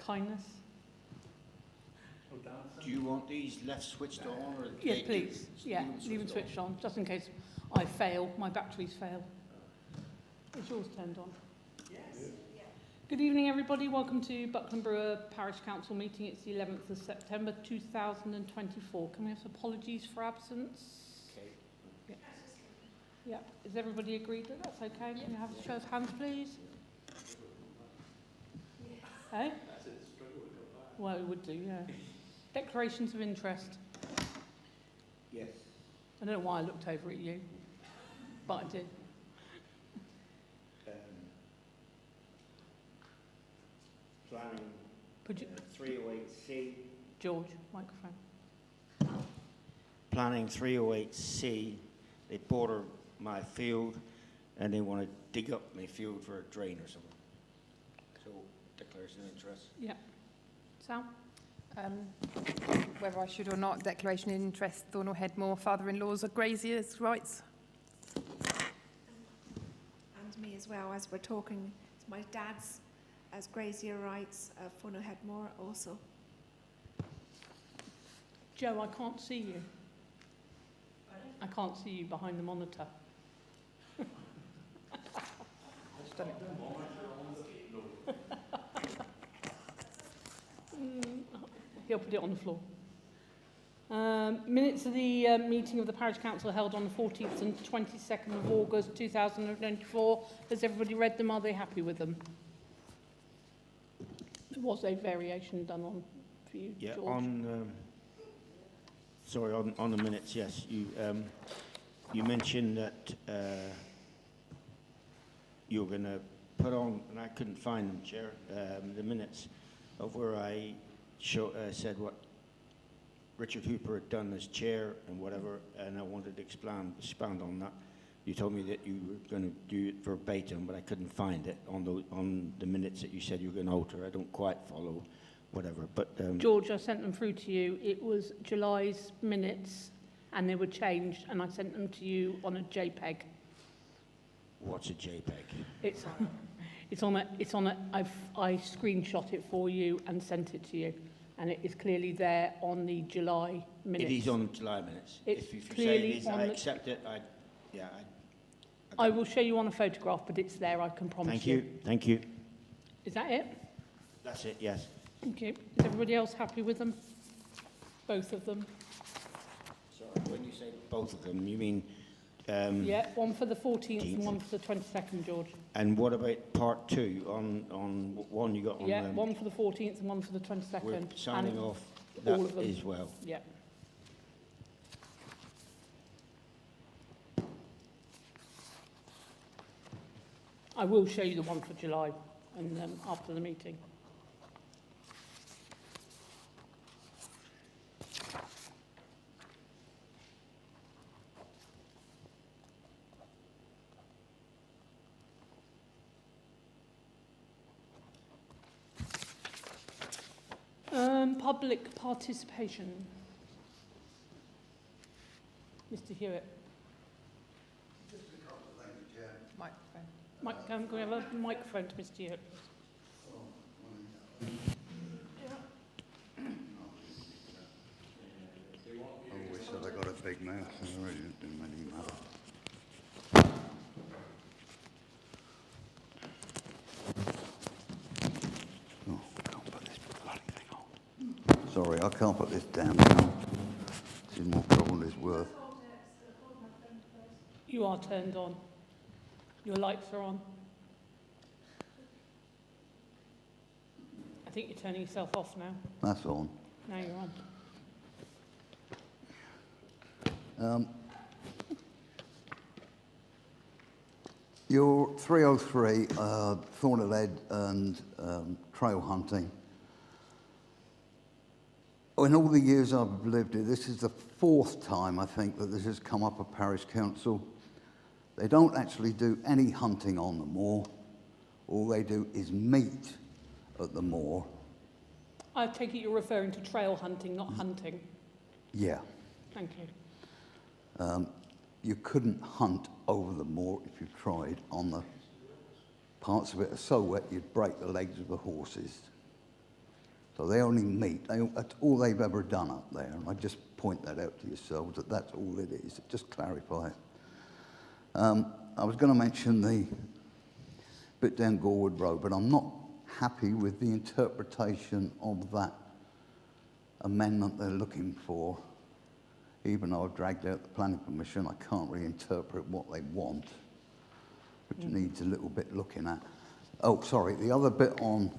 kindness. Do you want these left switched on? Or Yes, please. Yeah, leave them switched on, just in case I fail, my batteries fail. Is yours turned on? Yes. Yeah. Good evening, everybody. Welcome to Buckland Brewer Parish Council meeting. It's the 11th of September 2024. Can we have apologies for absence? Okay. Yeah. Yeah. Is everybody agreed that that's okay? Can you have a show of hands, please? Hey? Well, it would do, yeah. Declarations of interest. Yes. I don't know why I looked over at you, but I did. Planning 308C. George, microphone. Planning 308C. They border my field and they want to dig up my field for a drain or something. So, declaration of interest. Yeah. Sal? Whether I should or not, declaration of interest, Thornall Headmore, father-in-law's are grazier's rights. And me as well, as we're talking, it's my dad's as grazier rights, Thornall Headmore also. Joe, I can't see you. I can't see you behind the monitor. He'll put it on the floor. Minutes of the meeting of the Parish Council held on the 14th and 22nd of August 2024. Has everybody read them? Are they happy with them? There was a variation done on for you, Yeah, George. On the minutes, yes. You mentioned that you were going to put on, and I couldn't find them, Chair, the minutes of where I said what Richard Hooper had done as chair and whatever, and I wanted to expand on that. You told me that you were going to do it verbatim, but I couldn't find it on the minutes that you said you were going to alter. I don't quite follow whatever. But George, I sent them through to you. It was July's minutes, and they were changed, and I sent them to you on a JPEG. What's a JPEG? I screenshot it for you and sent it to you, and it is clearly there on the July minutes. It is on the July minutes. If you say it is, I accept it. I will show you on a photograph, but it's there, I can promise you. Thank you. Is that it? That's it, yes. Okay. Is everybody else happy with them? Both of them? Sorry, when you say both of them, you mean... yeah, one for the 14th and one for the 22nd, George. And what about part two on one you got on... Yeah, one for the 14th and one for the 22nd. We're signing and off that all of them as well. Yeah. I will show you the one for July and after the meeting. Public participation. Mr. Hewitt. Microphone. Can we have a microphone to Mr. Hewitt? I wish that I got a big mouth. It really didn't really matter. Oh, I can't put this bloody thing on. Sorry, I can't put this down now. This is more trouble than it's worth. You are turned on. Your lights are on. I think you're turning yourself off now. That's on. Now you're on. Your 303, Thornall Head and trail hunting. In all the years I've lived here, this is the fourth time, I think, that this has come up at Parish Council. They don't actually do any hunting on the moor. All they do is meet at the moor. I take it you're referring to trail hunting, not hunting. Yeah. Thank you. You couldn't hunt over the moor if you tried. On the parts of it are so wet you'd break the legs of the horses. So they only meet, that's all they've ever done up there. And I just point that out to yourselves, that that's all it is. Just clarify it. I was going to mention the bit down Gorwood Road, but I'm not happy with the interpretation of that amendment they're looking for. Even though I've dragged out the planning permission, I can't really interpret what they want, which needs a little bit looking at. Oh, sorry, the other bit on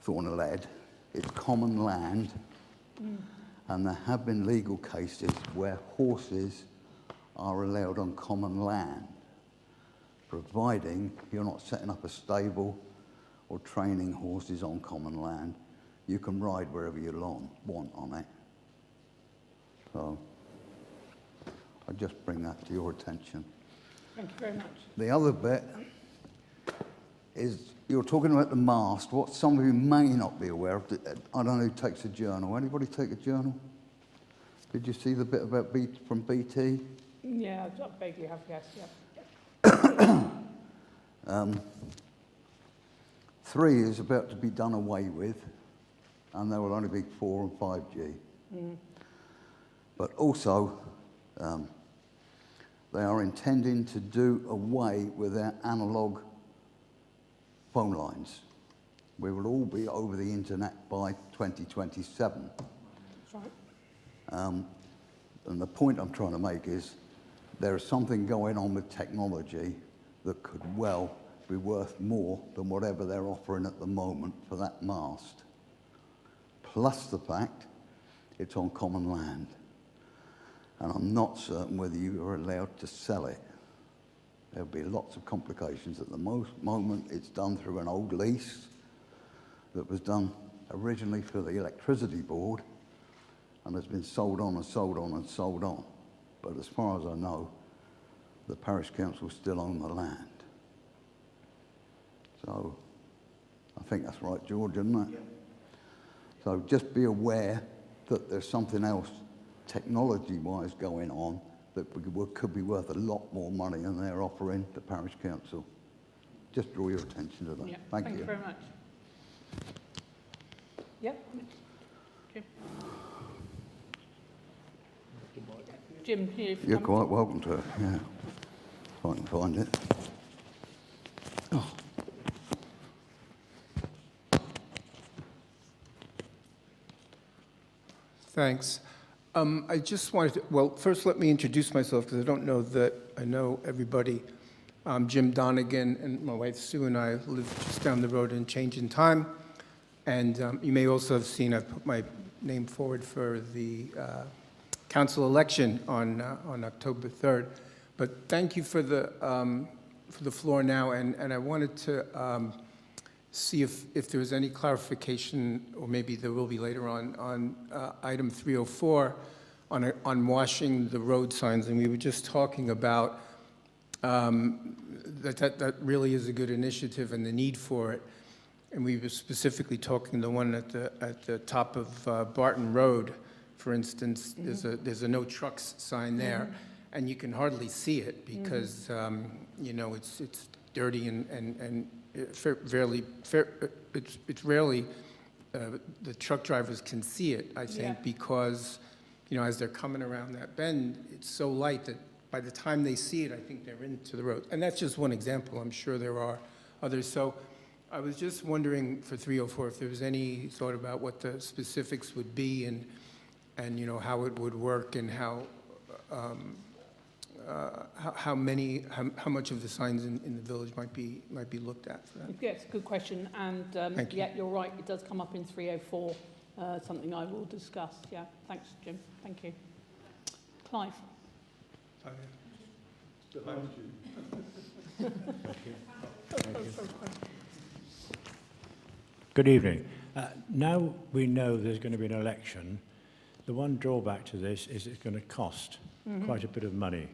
Thorn and Lead is common land, and there have been legal cases where horses are allowed on common land, providing you're not setting up a stable or training horses on common land. You can ride wherever you want on it. So I just bring that to your attention. Thank you very much. The other bit is you're talking about the mast. What some of you may not be aware of, I don't know who takes a journal. Anybody take a journal? Did you see the bit about from BT? Yeah, I vaguely have, yes, yeah. 3 is about to be done away with, and there will only be 4 and 5G. But also, they are intending to do away with their analogue phone lines. We will all be over the internet by 2027. That's right. And the point I'm trying to make is there is something going on with technology that could well be worth more than whatever they're offering at the moment for that mast. Plus the fact it's on common land. And I'm not certain whether you are allowed to sell it. There'll be lots of complications. At the moment, it's done through an old lease that was done originally for the electricity board and has been sold on and sold on and sold on. But as far as I know, the parish council still own the land. So I think that's right, George, isn't it? Yeah. So just be aware that there's something else technology-wise going on that could be worth a lot more money than they're offering the parish council. Just draw your attention to that. Yeah. Thank you. You very much. Yep. Okay. Jim, here. If You're quite welcome to it, yeah. If I can find it. Oh. Thanks. I just wanted to, well, first let me introduce myself because I don't know that I know everybody. I'm Jim Donegan, and my wife Sue and I live just down the road in Change in Time. And you may also have seen I put my name forward for the council election on October 3rd. But thank you for the floor now, and I wanted to see if there was any clarification, or maybe there will be later on item 304 on washing the road signs. And we were just talking about that really is a good initiative and the need for it. And we were specifically talking the one at the top of Barton Road, for instance. There's a no trucks sign there, and you can hardly see it because you know it's dirty and it's rarely the truck drivers can see it, I think, because, you know, as they're coming around that bend, it's so light that by the time they see it, I think they're into the road. And that's just one example. I'm sure there are others. So I was just wondering for 304 if there was any thought about what the specifics would be and you know, how it would work and how much of the signs in the village might be looked at for that. Yeah, it's a good question, and yeah, you're right, it does come up in 304, something I will discuss. Yeah, thanks, Jim. Thank you. Clive. Behind you. Good evening. Now we know there's going to be an election. The one drawback to this is it's going to cost quite a bit of money,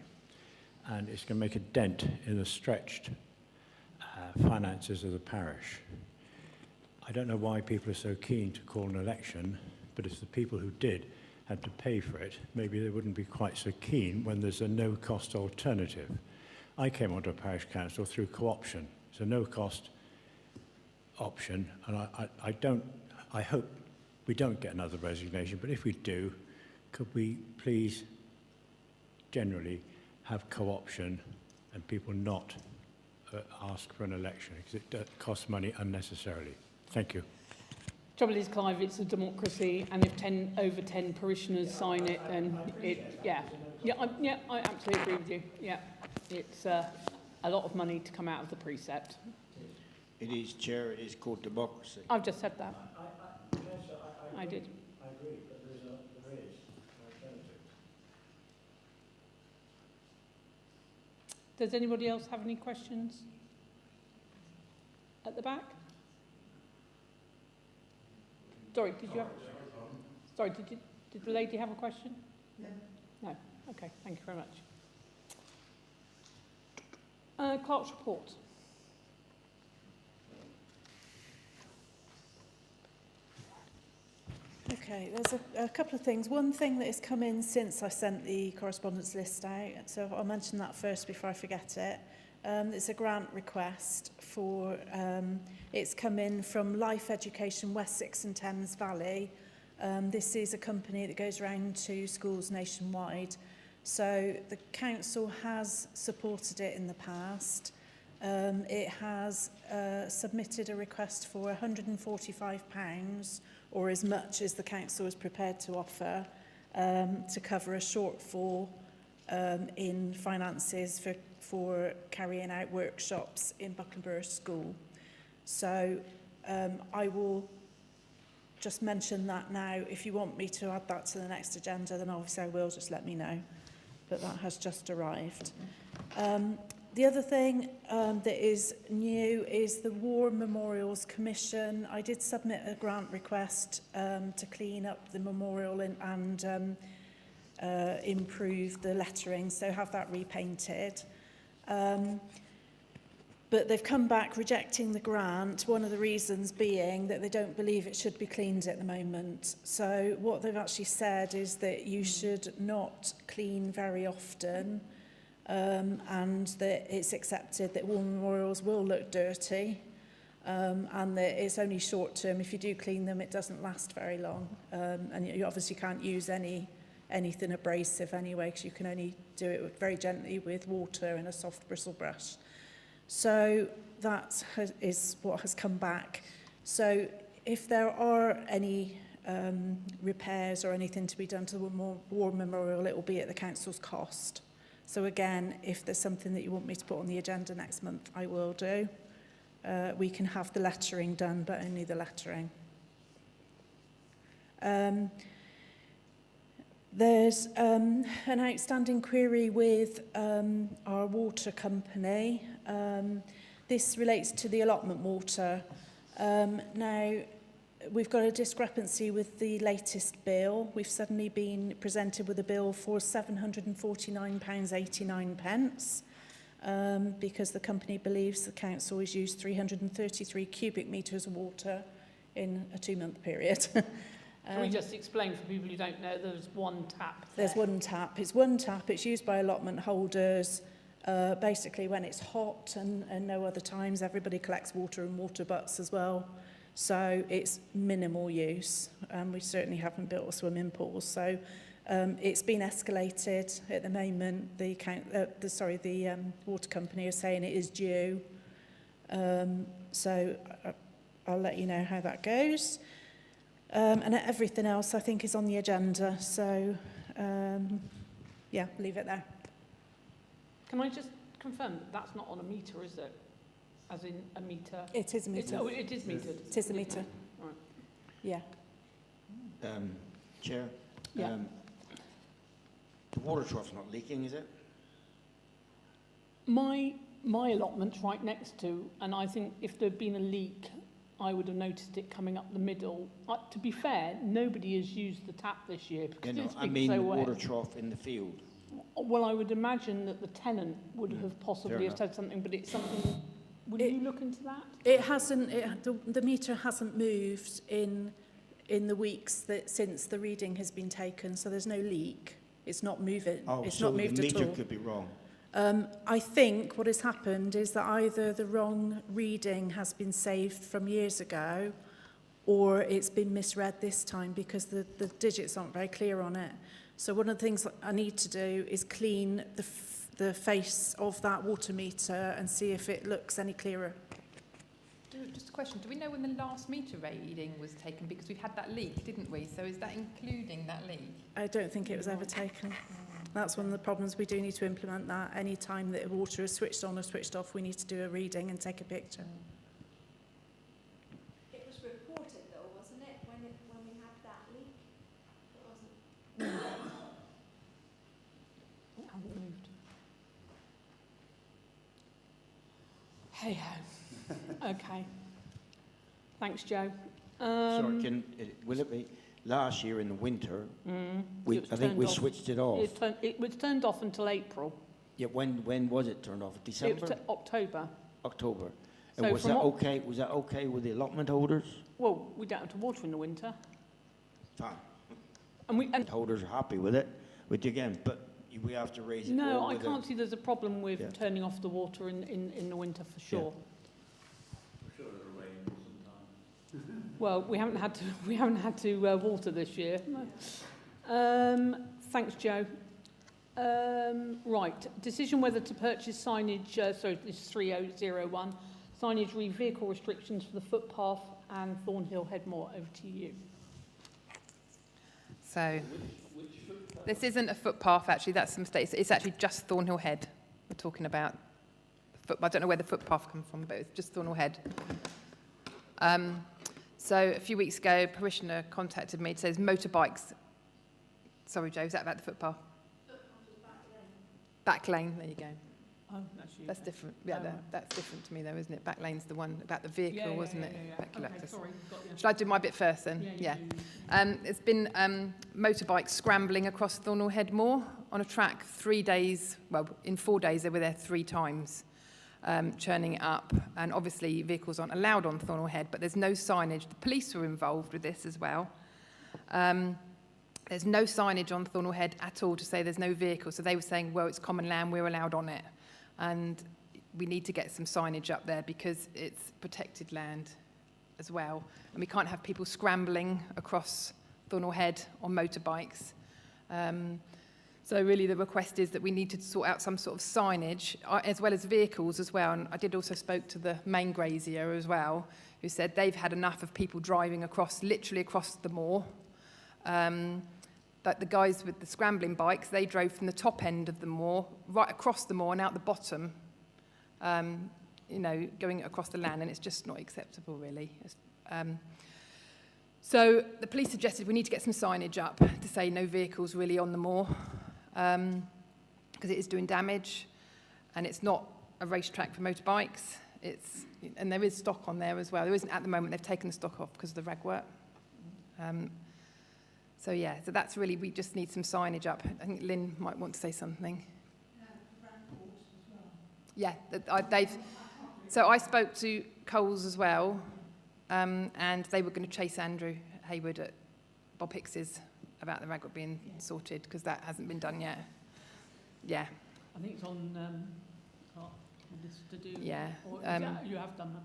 and it's going to make a dent in the stretched finances of the parish. I don't know why people are so keen to call an election, but if the people who did had to pay for it, maybe they wouldn't be quite so keen when there's a no-cost alternative. I came onto a parish council through co-option. It's a no-cost option, and I hope we don't get another resignation, but if we do, could we please generally have co-option and people not ask for an election, because it costs money unnecessarily. Thank you. Trouble is, Clive, it's a democracy, and if over 10 parishioners sign it, then I absolutely agree with you. Yeah, it's a lot of money to come out of the precept. It is, Chair, it is called democracy. I've just said that. I did. I agree, but there is an alternative. Does anybody else have any questions? At the back? Sorry, did you have... Sorry, did the lady have a question? No. Okay, thank you very much. Clerk's report. Okay, there's a couple of things. One thing that has come in since I sent the correspondence list out, so I'll mention that first before I forget it. It's a grant request for, it's come in from Life Education Wessex and Thames Valley. This is a company that goes around to schools nationwide. So the council has supported it in the past. It has submitted a request for £145, or as much as the council is prepared to offer, to cover a shortfall in finances for carrying out workshops in Buckland Brewer School. So I will just mention that now. If you want me to add that to the next agenda, then obviously I will, just let me know. But that has just arrived. The other thing that is new is the War Memorials Commission. I did submit a grant request to clean up the memorial and improve the lettering, so have that repainted. But they've come back rejecting the grant, one of the reasons being that they don't believe it should be cleaned at the moment. So what they've actually said is that you should not clean very often, and that it's accepted that war memorials will look dirty, and that it's only short term. If you do clean them, it doesn't last very long, and you obviously can't use anything abrasive anyway, because you can only do it very gently with water and a soft bristle brush. So that is what has come back. So if there are any repairs or anything to be done to the war memorial, it will be at the council's cost. So again, if there's something that you want me to put on the agenda next month, I will do. We can have the lettering done, but only the lettering. There's an outstanding query with our water company. This relates to the allotment water. Now, we've got a discrepancy with the latest bill. We've suddenly been presented with a bill for £749.89 because the company believes the council has used 333 cubic metres of water in a 2-month period. Can we just explain for people who don't know, there's one tap there. There's one tap. It's one tap. It's used by allotment holders. Basically, when it's hot and no other times, everybody collects water in water butts as well. So it's minimal use. We certainly haven't built a swimming pool. So it's been escalated at the moment. The water company is saying it is due. So I'll let you know how that goes. And everything else, I think, is on the agenda. So, yeah, leave it there. Can I just confirm that that's not on a meter, is it? As in a meter? It is a meter. It is metered. It is a meter. Right. Yeah. Chair? Yeah. The water trough's not leaking, is it? My allotment's right next to, and I think if there'd been a leak, I would have noticed it coming up the middle. To be fair, nobody has used the tap this year because it's been I mean so the wet. water trough in the field. Well, I would imagine that the tenant would have possibly have said something, but it's something... Would you look into that? It hasn't. The meter hasn't moved in the weeks since the reading has been taken, so there's no leak. It's not moving. Oh, it's so not moved the at all. meter could be wrong. I think what has happened is that either the wrong reading has been saved from years ago, or it's been misread this time because the digits aren't very clear on it. So one of the things I need to do is clean the face of that water meter and see if it looks any clearer. Just a question, do we know when the last meter reading was taken? Because we've had that leak, didn't we? So is that including that leak? I don't think it was ever taken. That's one of the problems. We do need to implement that. Any time that water is switched on or switched off, we need to do a reading and take a picture. It was reported though, wasn't it, when we had that leak? It wasn't. It hasn't moved. Hey ho. Okay. Thanks, Joe. Sorry, will it be last year in the winter? I think we switched it off. It was turned off until April. Yeah, when was it turned off? December? It was October. October. So And was that okay? Was that okay with the allotment holders? Well, we don't have to water in the winter. Fine. And Holders are happy with it, which again, but we have to raise it. no, all I with can't see there's a problem with Yeah. turning off the water in the winter for sure. Well, we haven't had to water this year. No. Thanks, Joe. Right, decision whether to purchase signage. Sorry, this is 3001. Signage re vehicle restrictions for the footpath and Thornhill Headmore. Over to you. So this isn't a footpath, actually. That's a mistake. It's actually just Thornhill Head we're talking about. I don't know where the footpath comes from, but it's just Thornhill Head. So a few weeks ago, a parishioner contacted me. It says motorbikes. Sorry, Joe, is that about the footpath? Back lane, there you go. Oh, that's you. That's different. Yeah, Oh, right. that's different to me, though, isn't it? Back lane's the one about the vehicle, wasn't it? Vehicular Okay, access. sorry, got you. Shall I do my bit first then? Yeah. It's been motorbikes scrambling across Thornhill Headmore on a track 3 days. Well, in 4 days, they were there 3 times, churning it up. And obviously, vehicles aren't allowed on Thornhill Head, but there's no signage. The police were involved with this as well. There's no signage on Thornhill Head at all to say there's no vehicle. So they were saying, well, it's common land, we're allowed on it. And we need to get some signage up there because it's protected land as well. And we can't have people scrambling across Thornhill Head on motorbikes. So really the request is that we need to sort out some sort of signage as well as vehicles as well. And I did also spoke to the main grazier as well, who said they've had enough of people driving literally across the moor. But the guys with the scrambling bikes, they drove from the top end of the moor, right across the moor and out the bottom, going across the land, and it's just not acceptable, really. So the police suggested we need to get some signage up to say no vehicles really on the moor, because it is doing damage, and it's not a racetrack for motorbikes. And there is stock on there as well. There isn't at the moment. They've taken the stock off because of the reg work. So that's really, we just need some signage up. I think Lynn might want to say something. Yeah, so I spoke to Coles as well, and they were going to chase Andrew Hayward at Bob Hicks's about the rag being sorted, because that hasn't been done yet. Yeah. I think it's on this to do. Yeah. Or you have done that.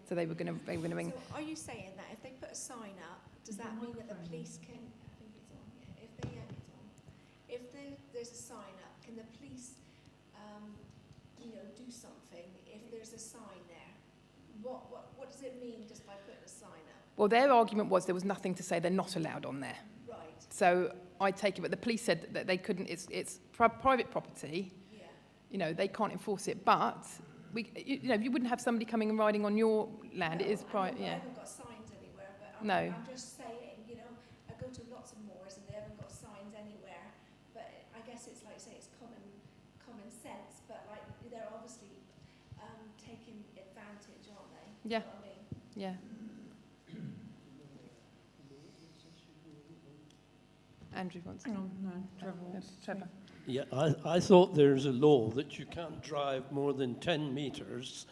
So they were going to ring. So are you saying that if they put a sign up, does that mean that the police can? I think it's on. Yeah. If there's a sign up, can the police, do something if there's a sign there? What does it mean just by putting a sign up? Well, their argument was there was nothing to say they're not allowed on there. Right. So I take it, but the police said that they couldn't. It's private property. Yeah. They can't enforce it, but you wouldn't have somebody coming and riding on your land. No, it is private. They Yeah. haven't got signs anywhere, but No. I'm just saying, I go to lots of moors and they haven't got signs anywhere. But I guess it's like, say, it's common sense, but like they're obviously taking advantage, aren't they? Yeah. You know what I mean? Yeah. Andrew wants. Hang on, no, Trevor wants to Trevor. Yeah, I thought there's a law that you can't drive more than 10 metres.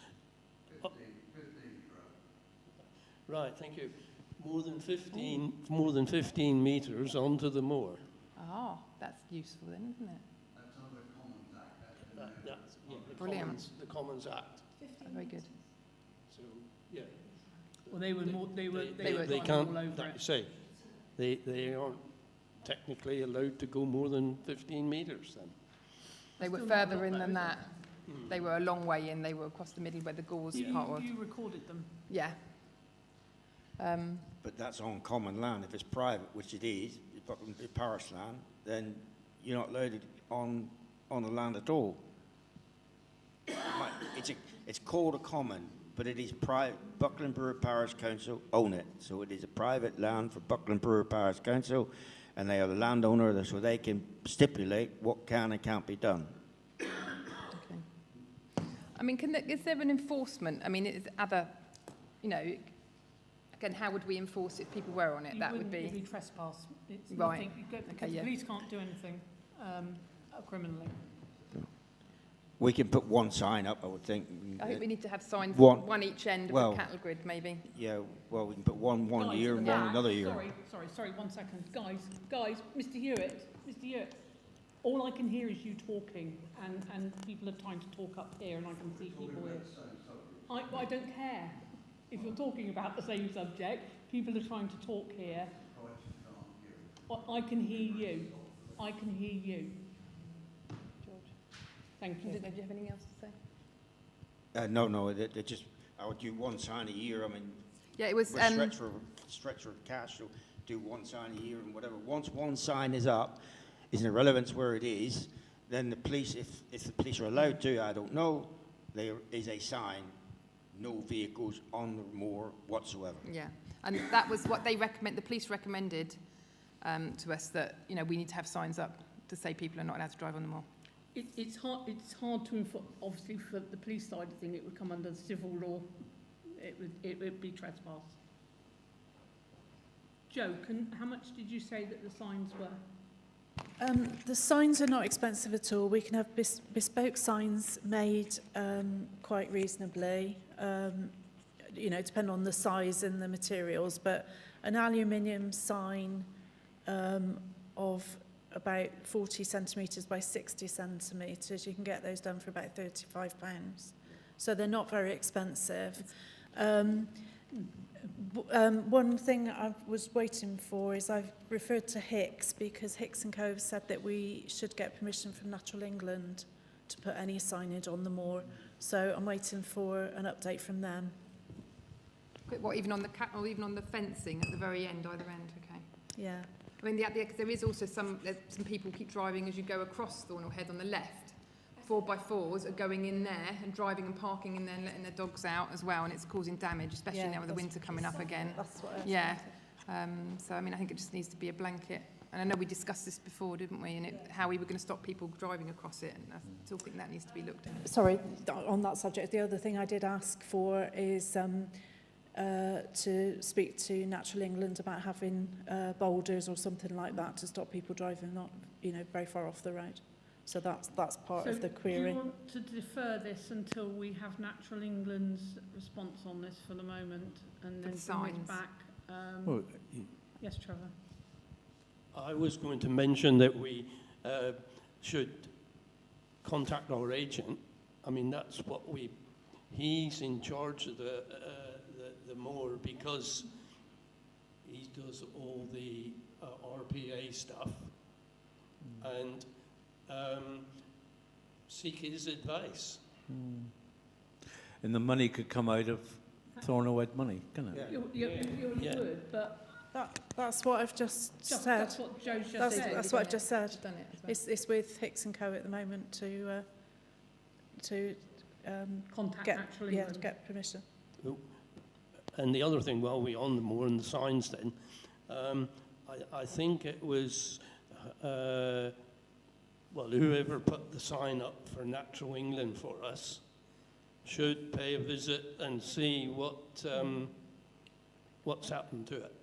Right, thank you. More than 15 metres onto the moor. Oh, that's useful then, isn't it? That's under the Commons Act. That's Brilliant. The Commons Act. Very good. So, yeah. Well, they were more, they were They driving can't, all over like you it. say, they aren't technically allowed to go more than 15 metres then. They were Still not a further lot in though, than is that. They were a long way in. They were across the middle where the gauze part was. You recorded them. Yeah. But that's on common land. If it's private, which it is, Buckland Parish land, then you're not allowed it on the land at all. It's called a common, but it is private. Buckland Brewer Parish Council own it, so it is a private land for Buckland Brewer Parish Council, and they are the landowner, so they can stipulate what can and can't be done. Okay. I mean, is there an enforcement? I mean, is other, you know, again, how would we enforce it if people were on it? That would It'd be trespass. It's Right. nothing, because Okay, the yeah. police can't do anything criminally. We can put one sign up, I would think. I think we need to have signs, One- one each end of well- the cattle grid, maybe. Yeah, well, we can put one Guys, year at and the one back- another year. Sorry, 1 second. Guys, Mr. Hewitt, all I can hear is you talking, and people are trying to talk up here, and I can see people here. I don't care. If you're talking about the same subject, people are trying to talk here. I can hear you. George. Thank you. Do you have anything else to say? No, they just, I would do one sign a year. I mean, Yeah, it was. we're stretch for cash, so do one sign a year and whatever. Once one sign is up, is irrelevant where it is, then the police, if the police are allowed to, I don't know, there is a sign, no vehicles on the moor whatsoever. Yeah, and that was what they recommend. The police recommended to us that, you know, we need to have signs up to say people are not allowed to drive on the moor. It's hard to enforce. Obviously, for the police side of thing, it would come under the civil law. It would be trespass. Joe, how much did you say that the signs were? The signs are not expensive at all. We can have bespoke signs made quite reasonably, you know, depending on the size and the materials, but an aluminium sign of about 40 centimetres by 60 centimetres, you can get those done for about £35. So they're not very expensive. One thing I was waiting for is I've referred to Hicks because Hicks and Co have said that we should get permission from Natural England to put any signage on the moor. So I'm waiting for an update from them. What, even on the or even on the fencing at the very end, either end? Okay. Yeah. I mean, cause there is also some people keep driving as you go across Thornhill Head on the left. 4x4s are going in there and driving and parking in there and letting their dogs out as well, and it's causing damage, especially Yeah, now with the winter coming up again. That's what I was Yeah. So, I mean, I think it just needs to be a blanket. And I know we discussed this before, didn't we? And how we were going to stop people driving across it. And I still think that needs to be looked at. Sorry, on that subject, the other thing I did ask for is to speak to Natural England about having boulders or something like that to stop people driving not, you know, very far off the road. So that's part of the query. Do you want to defer this until we have Natural England's response on this for the moment, and then bring signs. it back? Well, Yes, Trevor. I was going to mention that we should contact our agent. I mean, that's what he's in charge of the moor because he does all the RPA stuff and seek his advice. and the money could come out of Thornhill Head money, couldn't it? You Yeah. would, but That's what I've just said. that's what Joe's just said. That's what I've just said. Done it as well. It's with Hicks and Co at the moment to Contact get Natural yeah England. to get permission. And the other thing, while we're on the moor and the signs then, I think it was, whoever put the sign up for Natural England for us should pay a visit and see what's happened to it.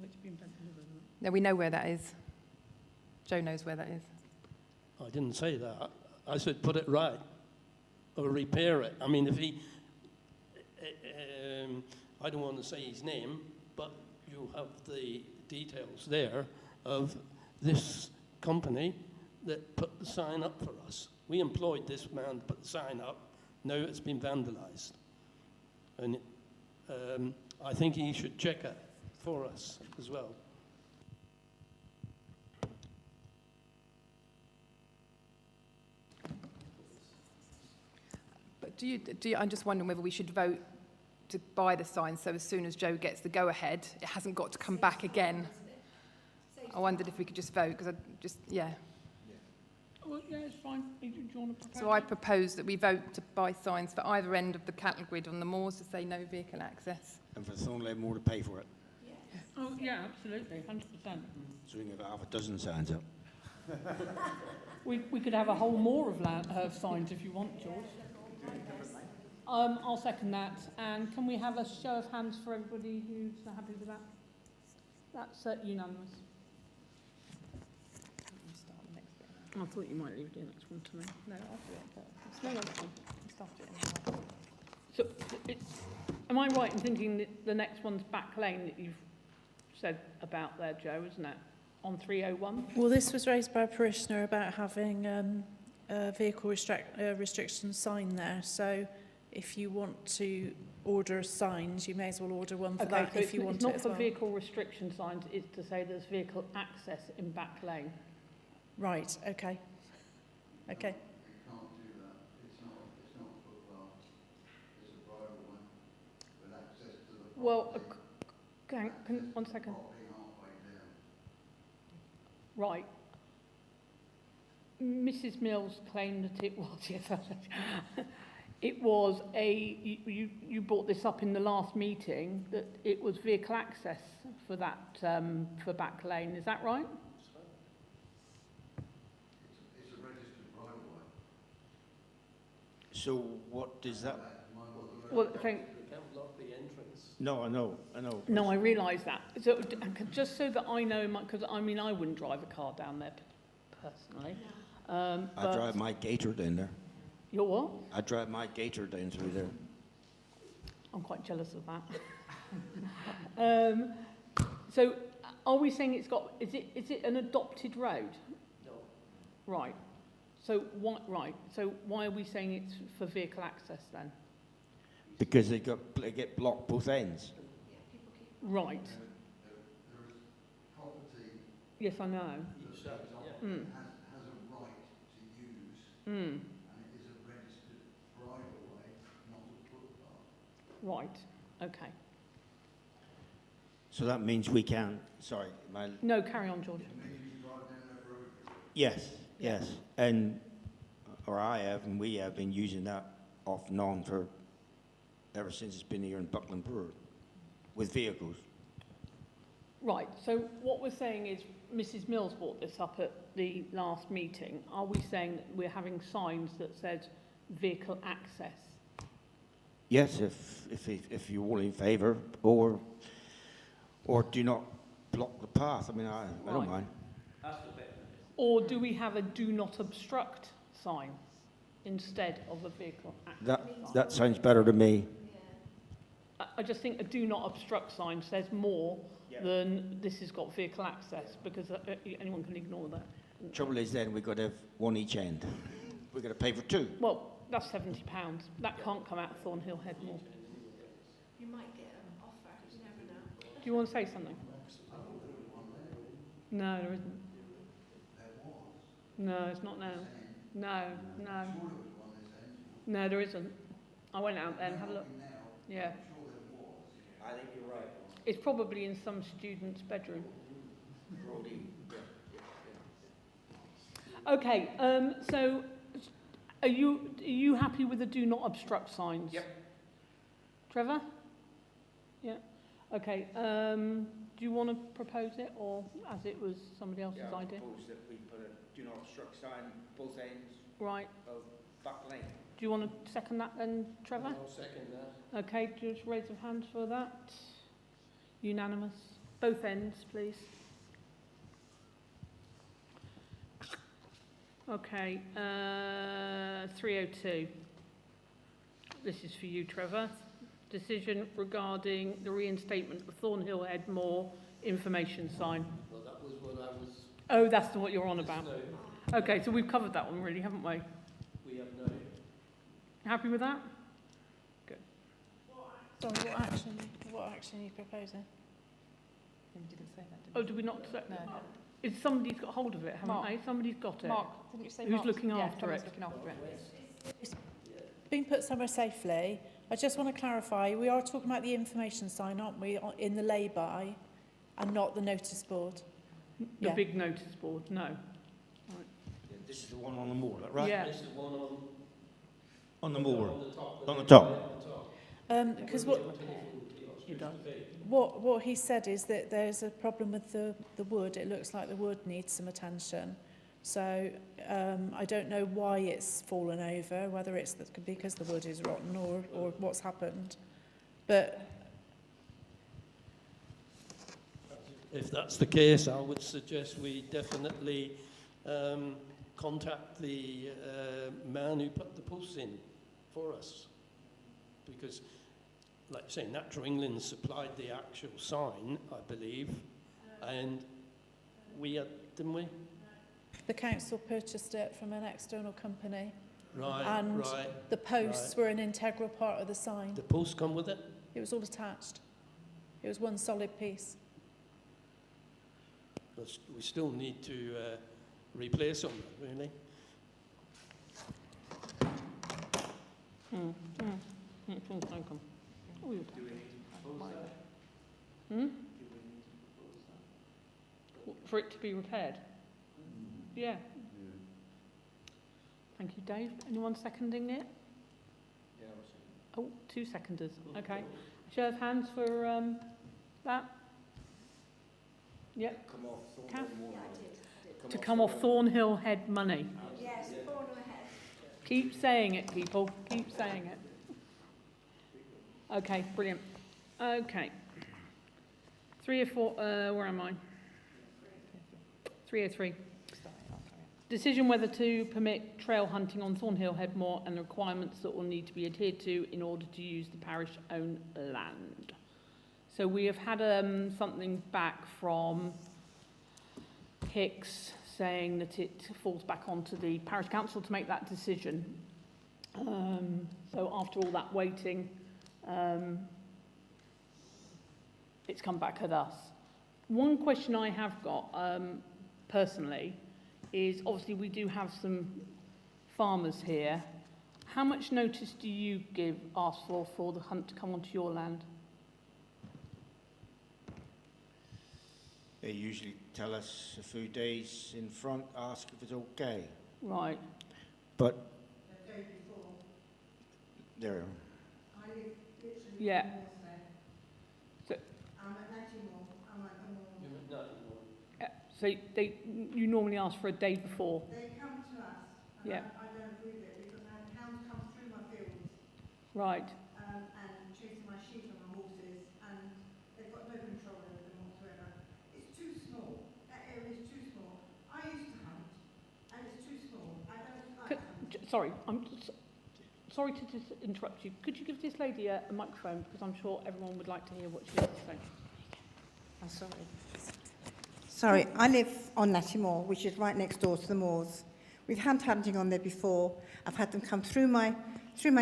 It's been delivered, isn't it? No, we know where that is. Joe knows where that is. I didn't say that. I said put it right or repair it. I mean, if he, I don't want to say his name, but you have the details there of this company that put the sign up for us. We employed this man to put the sign up. Now it's been vandalised. And I think he should check it for us as well. But do you, I'm just wondering whether we should vote to buy the sign, so as soon as Joe gets the go-ahead, it hasn't got to come back again. I wondered if we could just vote, because I just, yeah. Well, yeah, it's fine. Do you want to propose? So I propose that we vote to buy signs for either end of the cattle grid on the moors to say no vehicle access. And for Thornley Moor to pay for it. Oh, yeah, absolutely, 100%. So we can have half a dozen signs up. We could have a whole more of signs if you want, George. I'll second that. And can we have a show of hands for everybody who's happy with that? That's unanimous. I thought you might leave the next one to me. No, I'll do it, but it's no one's fun. Start it. So, am I right in thinking that the next one's Back Lane that you've said about there, Joe, isn't it? On 301? Well, this was raised by a parishioner about having a vehicle restriction sign there. So if you want to order signs, you may as well order one for that so if you want it's it not as for well. vehicle restriction signs, it's to say there's vehicle access in Back Lane. Right, okay. Okay. Well, one second. Right. Mrs. Mills claimed that it was, yes, it was you brought this up in the last meeting, that it was vehicle access for that, for Back Lane, is that right? It's a registered right-of-way. So what does that... Well, I think... No, I know. No, I realise that. So, just so that I know, because I mean, I wouldn't drive a car down there personally. I drive my Gator down there. Your what? I drive my Gator down through there. I'm quite jealous of that. So, are we saying it's got? Is it an adopted road? No. Right. So why are we saying it's for vehicle access then? Because they get blocked both ends. Right. There is property Yes, I know. has a right to use, and it is a registered right-of-way, not a footpath. Right. Okay. So that means we can... Sorry, No, carry on, George. Yes. And we have been using that off and on for ever since it's been here in Buckland Brewer with vehicles. Right, so what we're saying is Mrs. Mills brought this up at the last meeting. Are we saying that we're having signs that said vehicle access? Yes, if you're all in favour, or do not block the path. I mean, I don't mind. Or do we have a do not obstruct sign instead of a vehicle access sign? That sounds better to me. I just think a do not obstruct sign says more than this has got vehicle access, because anyone can ignore that. Trouble is then we've got to have one each end. We've got to pay for two. Well, that's £70. That can't come out of Thornhill Head Moor. You might get an offer, you never know. Do you want to say something? No, there isn't. No, it's not now. No, there isn't. I went out there and had a look. Yeah. I think you're right. It's probably in some student's bedroom. Okay, so are you happy with the do not obstruct signs? Yep. Trevor? Yeah. Okay, do you want to propose it, or as it was somebody else's idea? I propose that we put a do not obstruct sign both ends Right. of Back Lane. Do you want to second that then, Trevor? I'll second that. Okay, just raise of hands for that. Unanimous. Both ends, please. Okay, 302. This is for you, Trevor. Decision regarding the reinstatement of Thornhill Head Moor information sign. Well, that was what I was... Oh, that's what you're on about. No, Okay, so we've covered that one really, haven't we? we have no... Happy with that? Good. Sorry, what action are you proposing? You didn't say that, did Oh, did we not? No. Is somebody's got hold of it, haven't Mark. they? Somebody's got it. Mark, didn't you say Who's Mark's- looking yeah, after someone's it? looking after it. It's been put somewhere safely. I just want to clarify, we are talking about the information sign, aren't we, in the lay-by, and not the notice board? The Yeah. big notice board, no. This is the one on the moor, right? Yeah. This is the one On the moor, on the top. on the top. Because It does. what he said is that there's a problem with the wood. It looks like the wood needs some attention. So I don't know why it's fallen over, whether it's because the wood is rotten or what's happened. But If that's the case, I would suggest we definitely contact the man who put the posts in for us. Because, like I say, Natural England supplied the actual sign, I believe, and we had, didn't we? the council purchased it from an external company. Right, And right. The posts were an integral part of the sign. The posts come with it? It was all attached. It was one solid piece. But we still need to replace them, really. For it to be repaired? Yeah. Thank you, Dave. Anyone seconding it? Oh, 2 seconders. Okay. Show of hands for that. Yep. Kath? To come off Thornhill Head money. Yes, Thornhill Head. Keep saying it, people. Keep saying it. Okay, brilliant. Okay. 3 or 4, where am I? 303. Decision whether to permit trail hunting on Thornhill Head Moor and the requirements that will need to be adhered to in order to use the parish-owned land. So we have had something back from Hicks saying that it falls back onto the parish council to make that decision. So after all that waiting, it's come back at us. One question I have got personally is, obviously we do have some farmers here. How much notice do you ask for the hunt to come onto your land? They usually tell us a few days in front, ask if it's okay. Right. But there. Yeah. So, so you normally ask for a day before? They come to us, and Yeah. I don't agree with it because I had hounds come through my fields Right. and chasing my sheep and my horses, and they've got no control over them whatsoever. It's too small. That area is too small. I used to hunt, and it's too small. I don't like hunting. Sorry, sorry to just interrupt you. Could you give this lady a microphone, because I'm sure everyone would like to hear what she has to say. I'm sorry. Sorry, I live on Natty Moor, which is right next door to the moors. We've had hunting on there before. I've had them come through my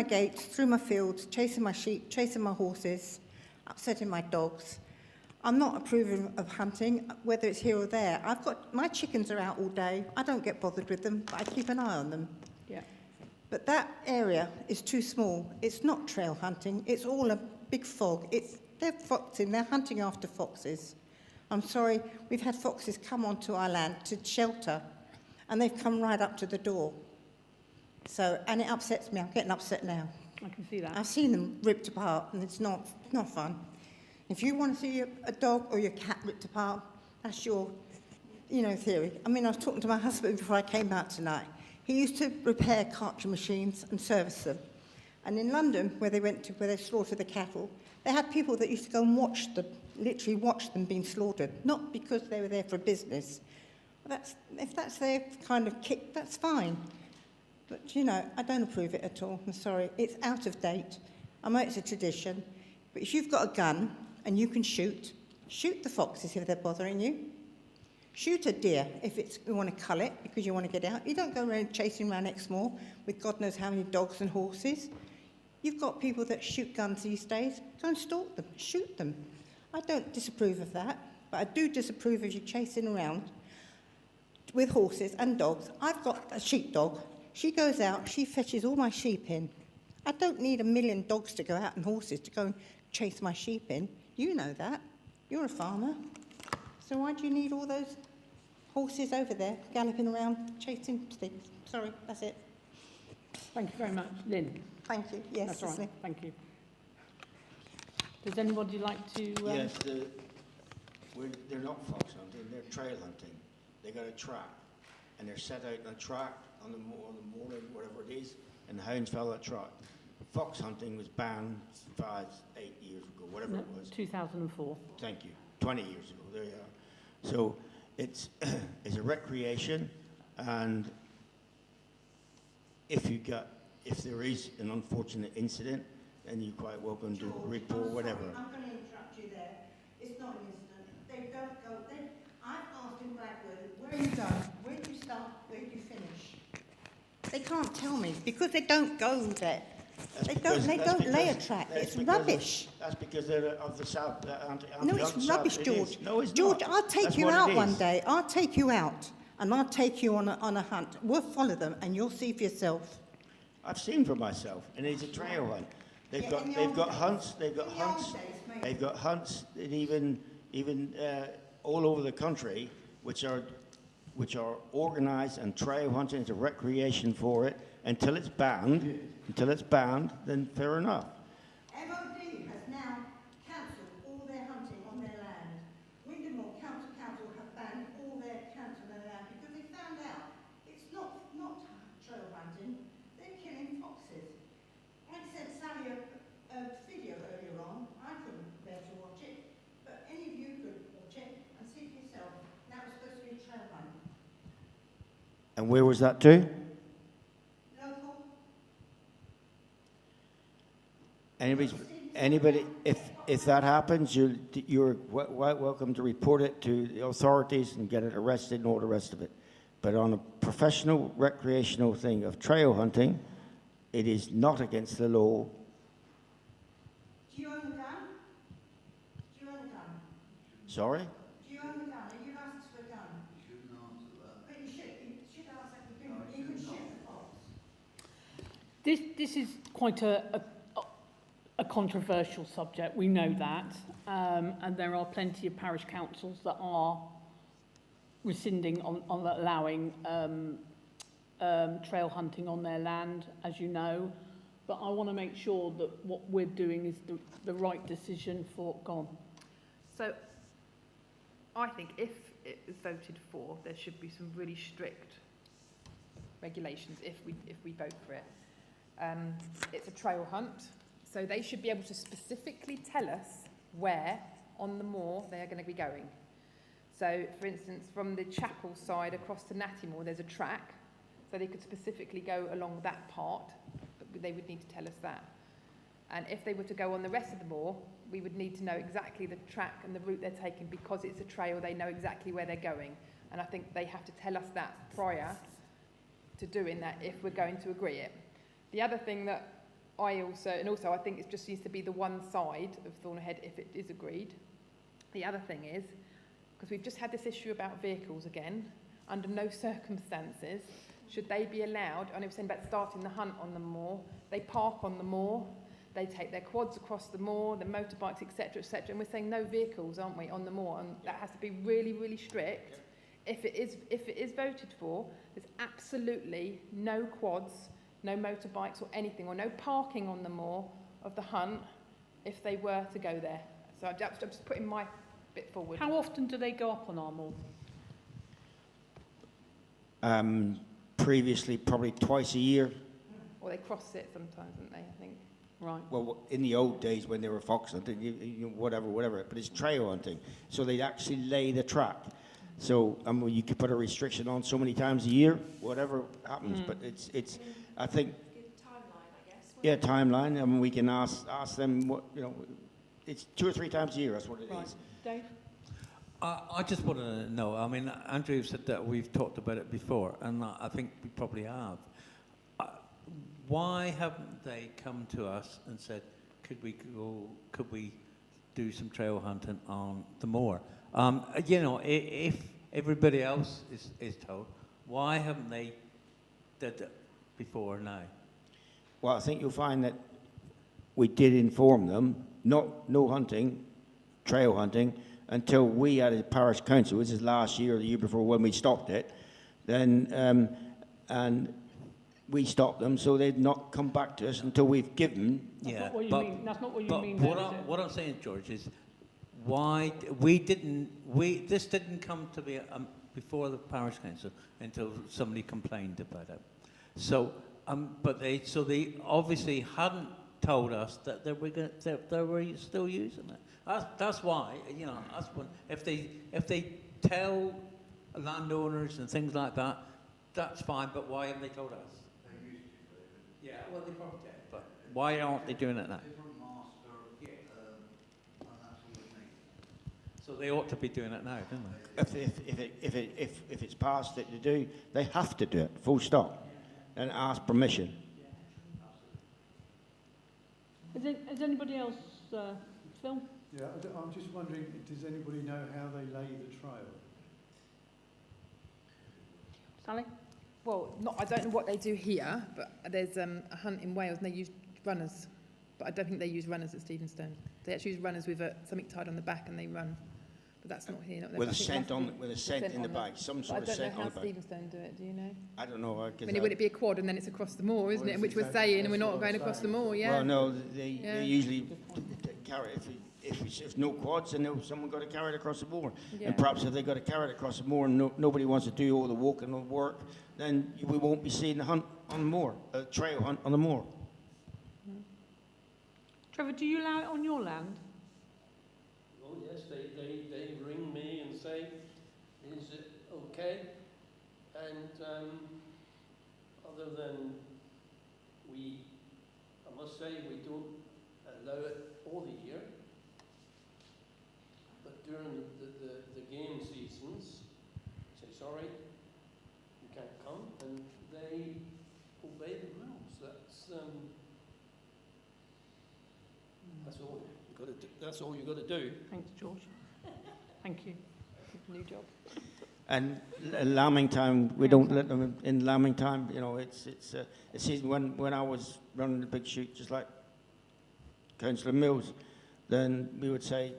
gates, through my fields, chasing my sheep, chasing my horses, upsetting my dogs. I'm not approving of hunting, whether it's here or there. My chickens are out all day. I don't get bothered with them, but I keep an eye on them. Yeah. But that area is too small. It's not trail hunting. It's all a big fog. They're foxing. They're hunting after foxes. I'm sorry, we've had foxes come onto our land to shelter, and they've come right up to the door. And it upsets me. I'm getting upset now. I can see that. I've seen them ripped apart, and it's not fun. If you want to see a dog or your cat ripped apart, that's your, theory. I mean, I was talking to my husband before I came out tonight. He used to repair cartridge machines and service them. And in London, where they slaughtered the cattle, they had people that used to go and literally watch them being slaughtered, not because they were there for business. If that's their kind of kick, that's fine. But, I don't approve it at all. I'm sorry. It's out of date. I know it's a tradition. But if you've got a gun and you can shoot the foxes if they're bothering you. Shoot a deer if you want to cull it because you want to get out. You don't go around chasing around Exmoor with God knows how many dogs and horses. You've got people that shoot guns these days. Go and stalk them, shoot them. I don't disapprove of that, but I do disapprove of you chasing around with horses and dogs. I've got a sheepdog. She goes out, she fetches all my sheep in. I don't need 1 million dogs to go out and horses to go and chase my sheep in. You know that. You're a farmer. So why do you need all those horses over there galloping around chasing things? Sorry, that's it. Thank you very much. Lynn? Thank you. Yes, That's all right. Cicely. Thank you. Does anybody like to... Yes, they're not fox hunting, they're trail hunting. They got a track, and they're set out on a track on the morning, whatever it is, and the hounds follow that track. Fox hunting was banned 5, 8 years ago, whatever it was. 2004. Thank you. 20 years ago, there you are. So it's a recreation, and if there is an unfortunate incident, then you're quite welcome to report whatever. I'm going to interrupt you there. It's not an incident. They don't go. I've asked in Blackwood, where are you going? Where do you start? Where do you finish? They can't tell me because they don't go there. They don't lay a track. It's rubbish. That's because they're of the south. No, it's rubbish, George. No, it's George, not. I'll take That's you what out it one is. day. I'll take you out, and I'll take you on a hunt. We'll follow them, and you'll see for yourself. I've seen for myself, and it's a trail hunt. They've got hunts. They've got hunts. They've got hunts that even all over the country, which are organised and trail hunting. It's a recreation for it until it's banned. Until it's banned, then fair enough. MOD has now cancelled all their hunting on their land. Windemore Council have banned all their hunting on their land because they found out it's not trail hunting. They're killing foxes. I sent Sally a video earlier on. I couldn't bear to watch it, but any of you could watch it and see for yourself. That was supposed to be a trail hunt. And where was that to? Local. Anybody, if that happens, you're welcome to report it to the authorities and get it arrested and all the rest of it. But on a professional, recreational thing of trail hunting, it is not against the law. Do you own a gun? Do you own a gun? Sorry? Do you own a gun? Are you licensed for a gun? You shouldn't answer that. But you should ask that. You can shoot the fox. This is quite a controversial subject, we know that, and there are plenty of parish councils that are rescinding on allowing trail hunting on their land, as you know, but I want to make sure that what we're doing is the right decision for... Go on. So I think if it is voted for, there should be some really strict regulations if we vote for it. It's a trail hunt, so they should be able to specifically tell us where on the moor they are going to be going. So, for instance, from the chapel side across to Nattymore, there's a track, so they could specifically go along that part, but they would need to tell us that. And if they were to go on the rest of the moor, we would need to know exactly the track and the route they're taking because it's a trail, they know exactly where they're going. And I think they have to tell us that prior to doing that if we're going to agree it. The other thing that I also I think it just needs to be the one side of Thornhead if it is agreed. The other thing is, because we've just had this issue about vehicles again, under no circumstances should they be allowed, I know we're saying about starting the hunt on the moor, they park on the moor, they take their quads across the moor, the motorbikes, etc., and we're saying no vehicles, aren't we, on the moor, and that has to be really, really strict. If it is voted for, there's absolutely no quads, no motorbikes or anything, or no parking on the moor of the hunt if they were to go there. So I'm just putting my bit forward. How often do they go up on our moor? Previously, probably twice a year. Or they cross it sometimes, don't they, I think. Right. Well, in the old days when they were fox hunting, whatever, but it's trail hunting. So they'd actually lay the track. So you could put a restriction on so many times a year, whatever happens. But it's I think. Timeline, I guess. Yeah, timeline. We can ask them what it's 2 or 3 times a year. That's what it is. Dave? I just want to know. I mean, Andrew said that we've talked about it before, and I think we probably have. why haven't they come to us and said, could we do some trail hunting on the moor? You know, if everybody else is told, why haven't they did it before now? Well, I think you'll find that we did inform them, no hunting, trail hunting, until we had a parish council, which is last year or the year before when we stopped it. Then, and we stopped them, so they'd not come back to us until we've given. That's Yeah, not what you but, mean. That's not what you but mean. what, then, is it? what I'm saying, George, is why this didn't come to be before the parish council until somebody complained about it. So, but they obviously hadn't told us that they were still using it. That's why, you know, that's when, if they tell landowners and things like that, that's fine. But why haven't they told us? They used to. Yeah, well, they probably did. But why aren't they doing it now? So they ought to be doing it now, don't they? If it's past it to do, they have to do it, full stop, and ask permission. Has anybody else, Phil? Yeah, I'm just wondering, does anybody know how they lay the trail? Sally? Well, I don't know what they do here, but there's a hunt in Wales and they use runners. But I don't think they use runners at Stephenstone. They actually use runners with something tied on the back and they run. But that's not here. Not there. With a scent in the bag, some sort of scent on the I don't know bag. how Stephenstone do it. Do you know? I don't know. I mean, would it be a quad and then it's across the moor, isn't it? Which we're saying, and we're not going across the moor, yeah. Well, no, they usually carry it. If no quads, then someone got to carry it across the moor. Yeah. And perhaps if they got to carry it across the moor and nobody wants to do all the walking or work, then we won't be seeing the hunt on the moor, a trail hunt on the moor. Trevor, do you allow it on your land? Oh, yes, they ring me and say, is it okay? And other than I must say we don't allow it all the year, but during the game seasons, say, sorry, you can't come, and they obey the rules. That's all you got to do. Thanks, George. Thank you. New job. And lambing time, we don't let them in lambing time. You know, it's when I was running the big shoot, just like Councillor Mills, then we would say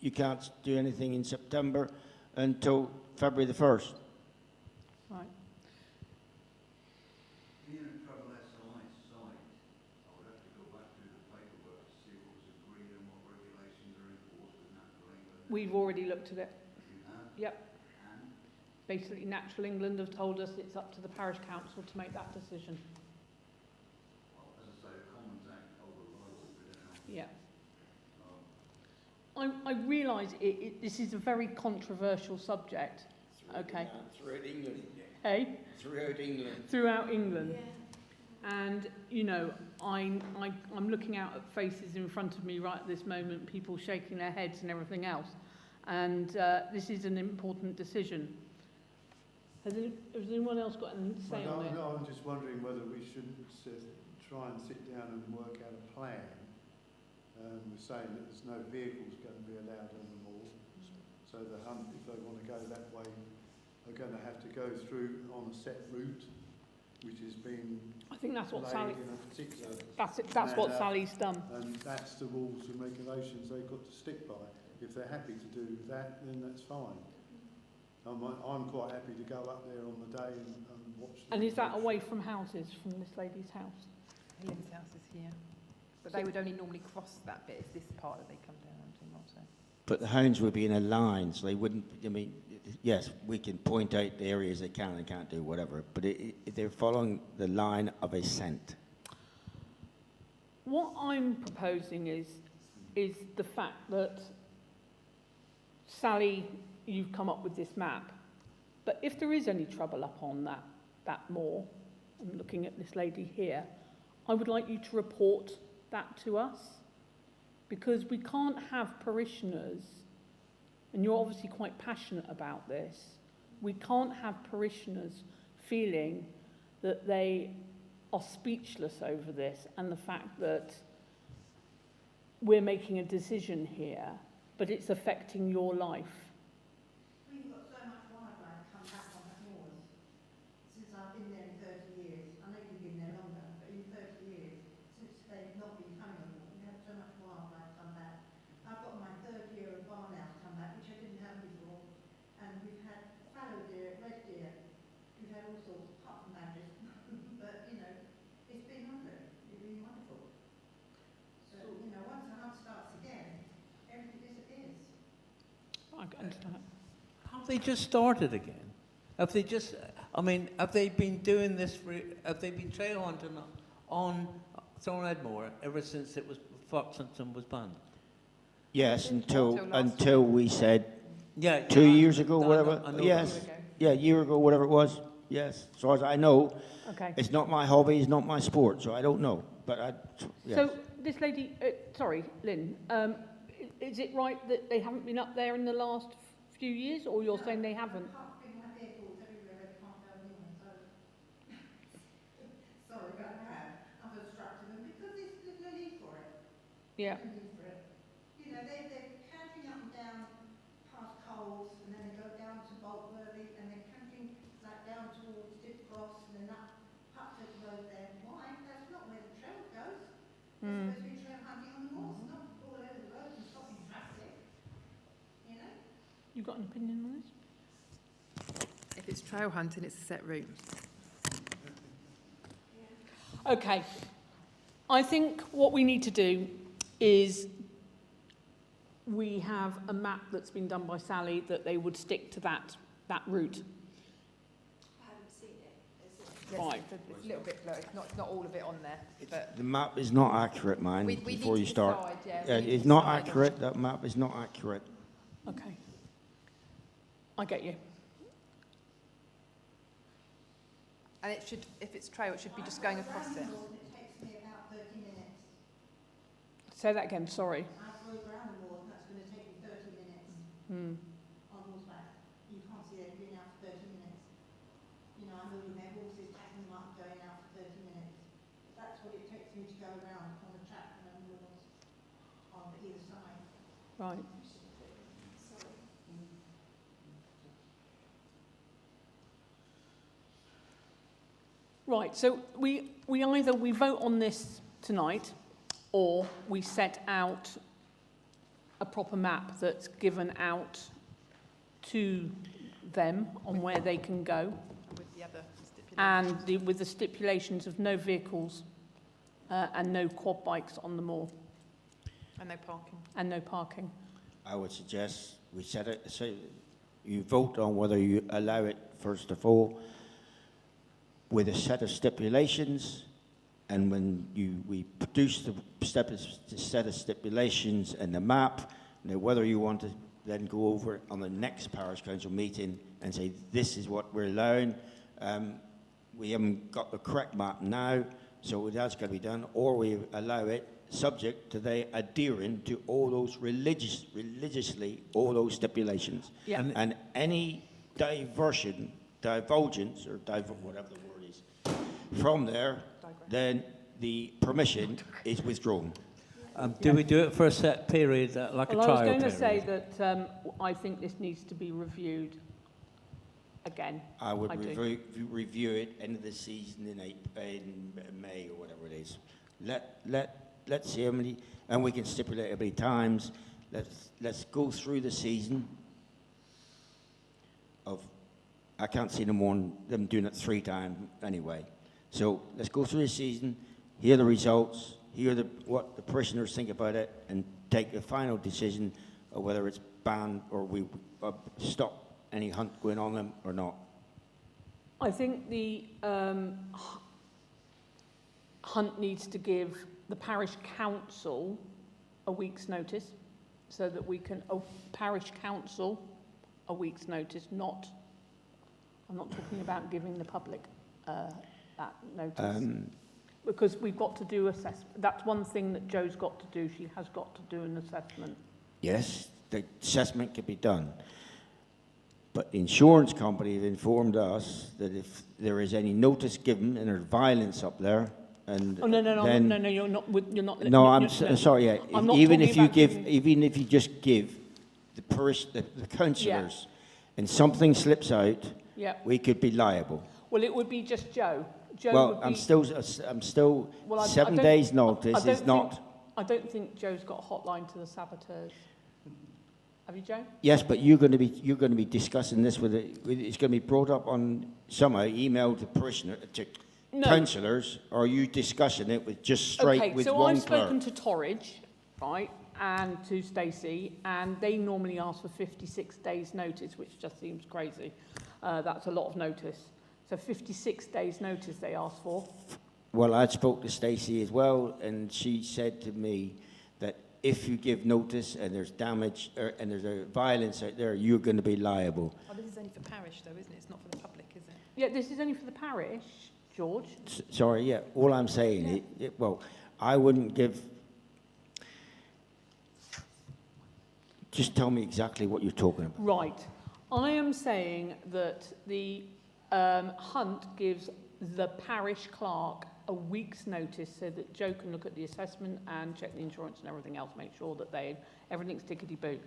you can't do anything in September until February the 1st. Right. Being a travel SI site, I would have to go back through the paperwork to see what was agreed and what regulations are enforced with Natural England. We've already looked at it. Yep. And Basically, Natural England have told us it's up to the parish council to make that decision. well, as I say, the Commons Act overrides it. Yeah. I realise this is a very controversial subject. Okay. Throughout England. Hey? Throughout England. Throughout England. And, you know, I'm looking out at faces in front of me right at this moment, people shaking their heads and everything else. And this is an important decision. Has anyone else got anything to say on it? No, I'm just wondering whether we shouldn't try and sit down and work out a plan. We're saying that there's no vehicles going to be allowed on the moor, so the hunt, if they want to go that way, are going to have to go through on a set route, which has been I think that's what Sally. laid in a particular That's what Sally's done. and that's the rules and regulations they've got to stick by. If they're happy to do that, then that's fine. I'm quite happy to go up there on the day and watch. And is that away from houses, from this lady's house? Helen's house is here. But they would only normally cross that bit. It's this part that they come down onto, not so. But the hounds would be in a line, so they wouldn't, I mean, yes, we can point out the areas they can and can't do, whatever, but they're following the line of a scent. What I'm proposing is the fact that, Sally, you've come up with this map, but if there is any trouble up on that moor, I'm looking at this lady here, I would like you to report that to us, because we can't have parishioners, and you're obviously quite passionate about this, we can't have parishioners feeling that they are speechless over this and the fact that we're making a decision here, but it's affecting your life. We've got so much wildlife come back on that moors since I've been there in 30 years. I know you've been there longer, but in 30 years, since they've not been coming anymore, we had so much wildlife come back. I've got my third year of barn owls come back, which I didn't have before. And we've had fallow deer, red deer, we've had all sorts, apart from badgers. But, you know, it's been lovely. It's been wonderful. So, you know, once the hunt starts again, everything disappears. I understand. Have they just started again? Have they just, I mean, have they been doing this, have they been trail hunting on Thornhead Moor ever since it was, fox hunting was banned? Yes, until we said Yeah. 2 years ago, I whatever. know Yes. Yeah, a year ago, whatever it was. Yes. As far as I know, Okay. it's not my hobby, it's not my sport, so I don't know. But yes. So this lady, sorry, Lynn, is it right that they haven't been up there in the last few years, or you're saying they haven't? I can't bring my vehicles everywhere, they can't go anywhere, so. Sorry about that. I've obstructed them because there's no need for it. Yeah. No need for it. You know, they're cantering up and down past Coles, and then they go down to Boltworthy, and they're cantering like down towards Dipcross, and then up Putford Road there. Why? That's not where the trail goes. They're supposed to be trail hunting on the moors, not all over the road and stopping traffic. You know? You got an opinion on this? If it's trail hunting, it's a set route. Okay. I think what we need to do is we have a map that's been done by Sally that they would stick to that route. I haven't seen it. Right. It's a little bit blurry. It's not all of it on there. But The map is not accurate, man, we need before to you start. decide, yeah, Yeah, we need to it's not decide. accurate, that map is not accurate. Okay. I get you. And it should, if it's trail, it should be just going across it. It takes me about 30 minutes. Say that again, sorry. I drove around the moor, that's going to take me 30 minutes on horseback. You can't see anything out for 30 minutes. You know, I'm loading their horses, packing them up, going out for 30 minutes. That's what it takes me to go around on the track and the moors on either side. Right. Right, so we either we vote on this tonight or we set out a proper map that's given out to them on where they can go With the other and with the stipulations of no vehicles and no quad bikes on the moor and no parking. and no parking. I would suggest we set it, so you vote on whether you allow it, first of all, with a set of stipulations, and when we produce the set of stipulations and the map, now whether you want to then go over it on the next parish council meeting and say, this is what we're allowing. We haven't got the correct map now, so that's got to be done, or we allow it subject to they adhering to all those religiously, all those stipulations. Yeah. And any divulgence, or whatever the word is, from there, then the permission is withdrawn. Do we do it for a set period, like a Well, trial I was going period? to say that I think this needs to be reviewed again. I would do. review it end of the season in May or whatever it is. Let's see how many, and we can stipulate how many times. Let's go through the season of. I can't see them doing it 3 times anyway. So let's go through the season, hear the results, hear what the parishioners think about it, and take a final decision of whether it's banned or we stop any hunt going on them or not. I think the hunt needs to give the parish council a week's notice so that we can, parish council a week's notice, I'm not talking about giving the public that notice. Because we've got to do assessment. That's one thing that Jo's got to do. She has got to do an assessment. Yes, the assessment can be done. But the insurance company have informed us that if there is any notice given and there's violence up there, and Oh, no, then you're not, you're not. no, I'm no. sorry. Yeah, I'm not even talking if you about give, giving- even if you just give the councillors, and something slips out, Yeah. we could be liable. Well, it would be just Joe. Joe Well, would be... I'm still Well, I 7 don't- days I notice don't is not. think- I don't think Joe's got a hotline to the saboteurs. Have you, Joe? Yes, but you're going to be discussing this it's going to be brought up on somehow emailed to No. councillors, or are you discussing it with just straight Okay, with so one I've spoken clerk? to Torridge, right, and to Stacey, and they normally ask for 56 days' notice, which just seems crazy. That's a lot of notice. So 56 days' notice they ask for. Well, I spoke to Stacey as well, and she said to me that if you give notice and there's damage and there's a violence out there, you're going to be liable. Oh, this is only for parish, though, isn't it? It's not for the public, is it? Yeah, this is only for the parish, George. Sorry, yeah. All I'm saying, well, I wouldn't give. Just tell me exactly what you're talking about. Right. I am saying that the hunt gives the parish clerk a week's notice so that Joe can look at the assessment and check the insurance and everything else, make sure that everything's tickety-boo.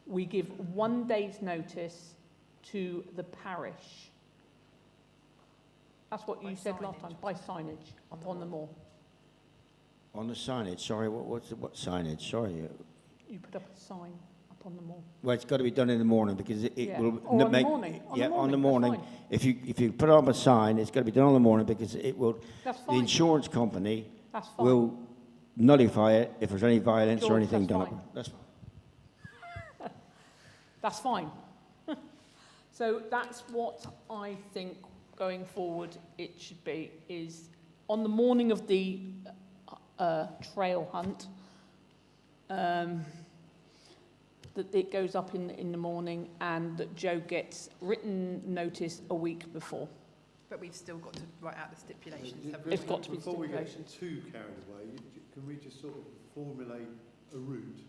We give 1 day's notice to the parish. That's what you said last time, by signage upon the moor. On the signage, sorry, what signage? Sorry. You put up a sign upon the moor. Well, it's got to be done in the morning because it Yeah. will Or on the make. morning. On the Yeah, on the morning, morning. that's If you put up a sign, it's got to be done on the morning because it will. That's The fine. insurance company That's fine. will nullify it if there's any violence or George, anything that's done. fine. That's fine. That's fine. So that's what I think going forward it should be, is on the morning of the trail hunt, that it goes up in the morning and that Joe gets written notice a week before. But we've still got to write out the stipulations, Well, haven't It's we? got to be Before we get stipulations. too carried away, can we just sort of formulate a route,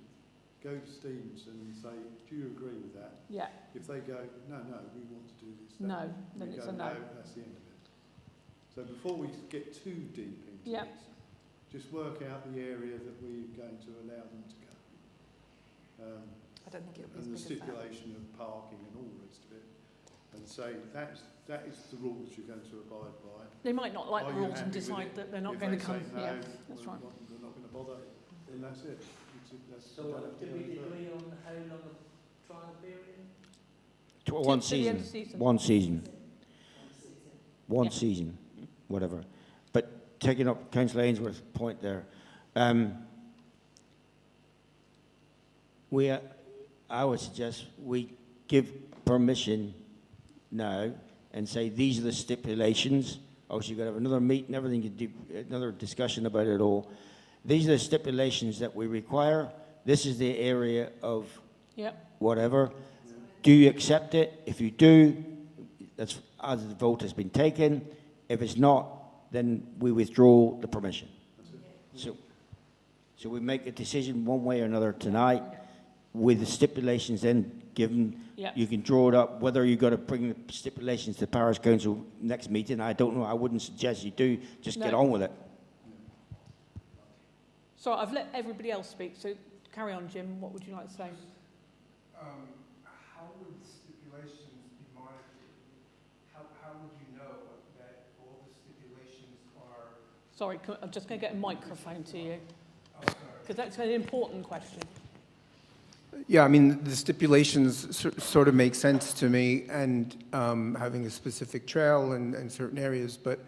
go to Stevenson and say, do you agree with that? Yeah, If they go, no, we want to do this. no, we then it's go, a no. that's the end of it. So before we get too deep into Yeah. this, just work out the area that we're going to allow them to go. I don't think it'll be And the as big as that. stipulation of parking and all the rest of it, and say that is the rules you're going to abide by. They might not like Are the you rules and happy with decide it? that they're not If going they to come. say no, Yeah, that's right. we're not going to bother, then that's it. That's, So did we agree on how long a trial period? One To the end of season. season. One season. One Yeah. season. Whatever. But taking up Councillor Ainsworth's point there, I would suggest we give permission now and say these are the stipulations. Obviously, you've got to have another meeting, everything, you do another discussion about it all. These are the stipulations that we require. This is the area of Yep. whatever. Do you accept it? If you do, that's as the vote has been taken. If it's not, then we withdraw the permission. So we make a decision one way or another tonight with the stipulations then given. Yeah. You can draw it up. Whether you've got to bring the stipulations to the parish council next meeting, I don't know. I wouldn't suggest you do. Just get No. on with it. So I've let everybody else speak, so carry on, Jim. What would you like to say? How would stipulations be monitored? How would you know that all the stipulations are? Sorry, I'm just going to get a microphone to you, Oh, sorry. because that's an important question. Yeah, I mean, the stipulations sort of make sense to me, and having a specific trail and certain areas, but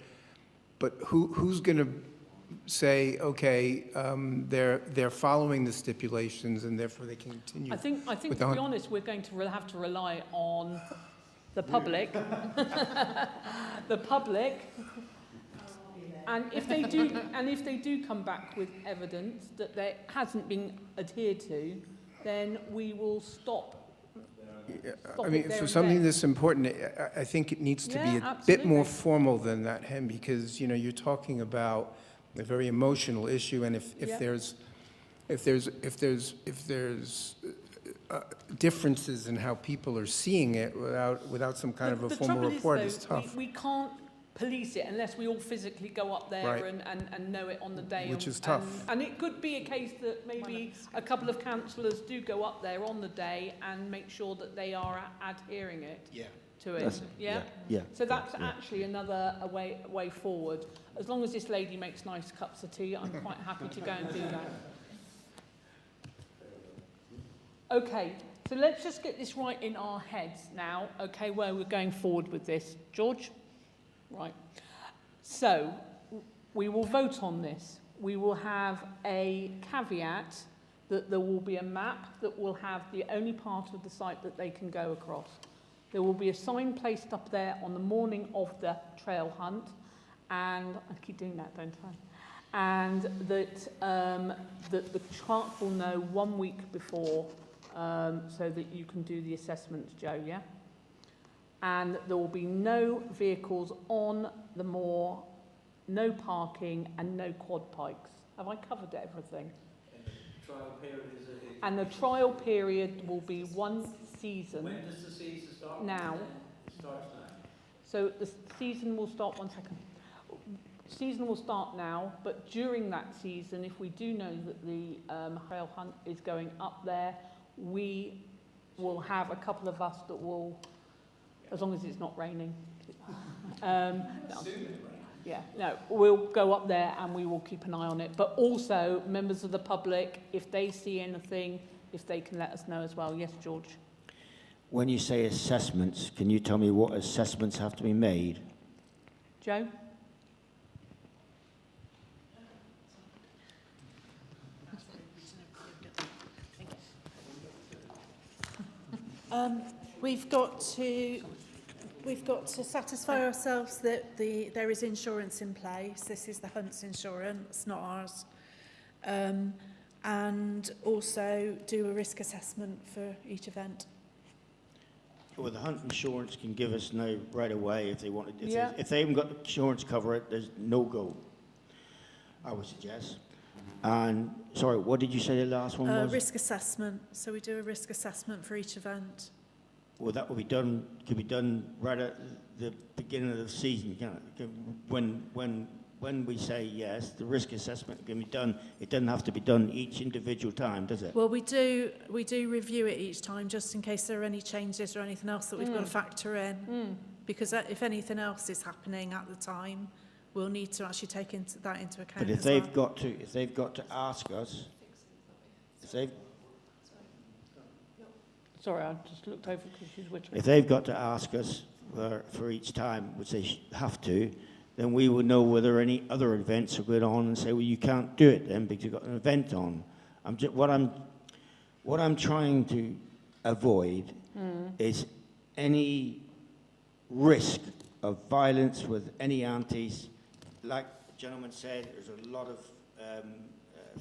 who's going to say, okay, they're following the stipulations and therefore they can continue? I think with to the be hunt? honest, we're going to have to rely on the public. The public. And if they do come back with evidence that there hasn't been adhered to, then we will stop. I mean, for something this important, I think it needs to be Yeah, a bit more absolutely. formal than that, Hem, because, you're talking about a very emotional issue, and if Yeah. there's differences in how people are seeing it without some kind of a formal report is tough. We can't police it unless we all physically go up there Right. and know it on the day. Which is tough. And it could be a case that maybe a couple of councillors do go up there on the day and make sure that they are adhering to it. Yeah? Yeah. So that's actually another way forward. As long as this lady makes nice cups of tea, I'm quite happy to go and do that. Okay, so let's just get this right in our heads now, okay, where we're going forward with this. George? Right. So, we will vote on this. We will have a caveat that there will be a map that will have the only part of the site that they can go across. There will be a sign placed up there on the morning of the trail hunt, and I keep doing that, don't I? And that the clerk will know 1 week before, so that you can do the assessments, Joe, yeah? And there will be no vehicles on the moor, no parking, and no quad bikes. Have I covered everything? And the trial period will be 1 season. When does the season start? Now. It starts now. So the season will start, 1 second. Season will start now, but during that season, if we do know that the trail hunt is going up there, we will have a couple of us that will, as long as it's not raining. Yeah, no, we'll go up there and we will keep an eye on it. But also, members of the public, if they see anything, if they can let us know as well. Yes, George? When you say assessments, can you tell me what assessments have to be made? Joe? We've got to satisfy ourselves that there is insurance in place. This is the hunt's insurance, not ours. And also do a risk assessment for each event. Well, the hunt insurance can give us no right away if they wanted. Yeah. If they haven't got the insurance cover it, there's no go. I would suggest. And sorry, what did you say the last one was? Risk assessment. So we do a risk assessment for each event. Well, that will be done. Could be done right at the beginning of the season. When we say yes, the risk assessment can be done. It doesn't have to be done each individual time, does it? Well, we do review it each time, just in case there are any changes or anything else that we've got to factor in. Because if anything else is happening at the time, we'll need to actually take that into account. But if they've got to ask us, Sorry, I just looked over because she's whittling. if they've got to ask us for each time, which they have to, then we will know whether any other events are going on and say, well, you can't do it then because you've got an event on. What I'm trying to avoid is any risk of violence with any aunties. Like the gentleman said, there's a lot of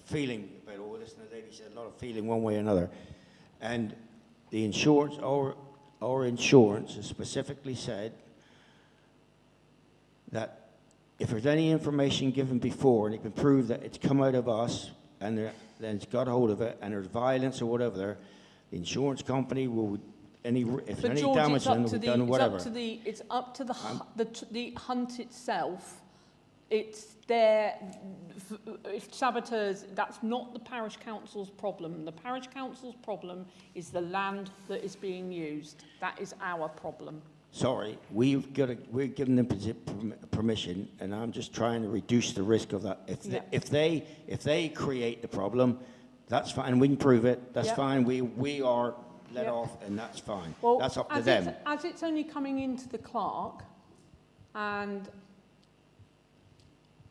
feeling about all this, and the lady said a lot of feeling one way or another. And the insurance, our insurance has specifically said that if there's any information given before and it can prove that it's come out of us and then it's got hold of it and there's violence or whatever there, the insurance company will, if there's any damage done, will be done, whatever. It's up to the hunt itself. It's there, if saboteurs, that's not the parish council's problem. The parish council's problem is the land that is being used. That is our problem. Sorry, we're giving them permission, and I'm just trying to reduce the risk of that. If they create the problem, that's fine. We can prove it. That's fine. We are let off, and that's fine. Well, that's up to them. As it's only coming into the clerk, and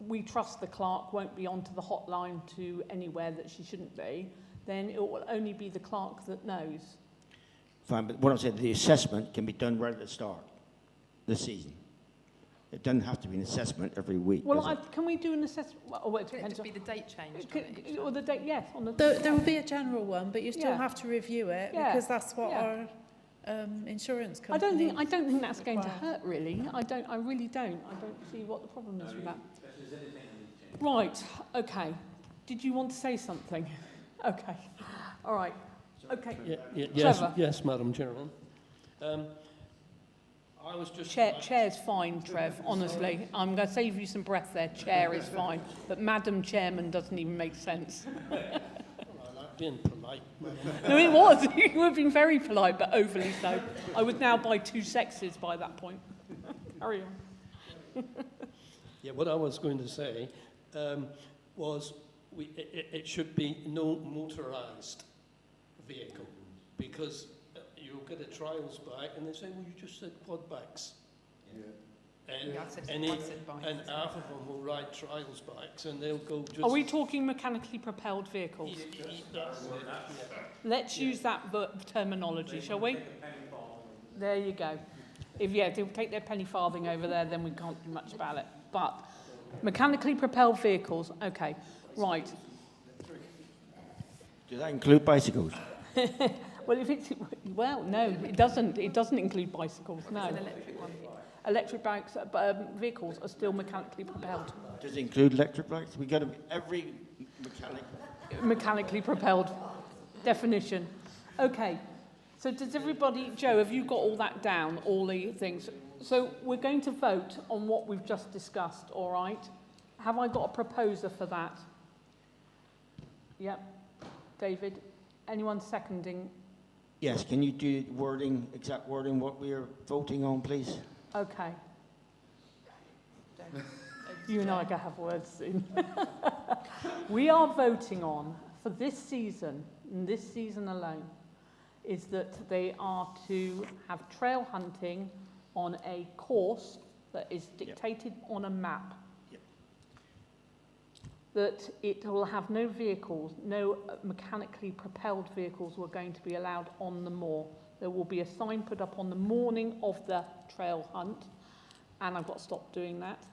we trust the clerk won't be onto the hotline to anywhere that she shouldn't be, then it will only be the clerk that knows. Fine, but what I'm saying, the assessment can be done right at the start of the season. It doesn't have to be an assessment every week. Well, can we do an assessment? Well, it depends. Could it be the date changed? Or the date, yes. There will be a general one, but you still have to review it because that's what our insurance company. I don't think that's going to hurt really. I really don't. I don't see what the problem is with that. Right. Okay. Did you want to say something? Okay. All right. So Okay. Yes, Trevor. yes, Madam Chairman. I was just... Chair's fine, Trev, honestly. I'm going to save you some breath there. Chair is fine. But Madam Chairman doesn't even make sense. I like being polite. No, it was. You were being very polite, but overly so. I would now buy 2 sexes by that point. Carry on. Yeah, what I was going to say was it should be no motorised vehicle, because you'll get a trials bike and they say, well, you just said quad bikes. Yeah. And, Yeah, I said and, quad said bikes. and half of them will ride trials bikes and they'll go just... Are we talking mechanically propelled vehicles? That's it, Let's use that terminology, shall we? There you go. If they'll take their penny farthing over there, then we can't do much about it. But mechanically propelled vehicles, okay, right. Does that include bicycles? Well, no, it doesn't. It doesn't include bicycles. No, It's an electric one. electric bikes, vehicles are still mechanically propelled. Does it include electric bikes? We got to every mechanic. Mechanically propelled definition. Okay. So does everybody, Joe, have you got all that down, all the things? So we're going to vote on what we've just discussed, all right? Have I got a proposer for that? Yep. David, anyone seconding? Yes, can you do wording, exact wording, what we are voting on, please? Okay. You and I are going to have words soon. We are voting on, for this season, and this season alone, is that they are to have trail hunting on a course that is dictated on a map. Yep. That it will have no vehicles, no mechanically propelled vehicles were going to be allowed on the moor. There will be a sign put up on the morning of the trail hunt, and I've got to stop doing that.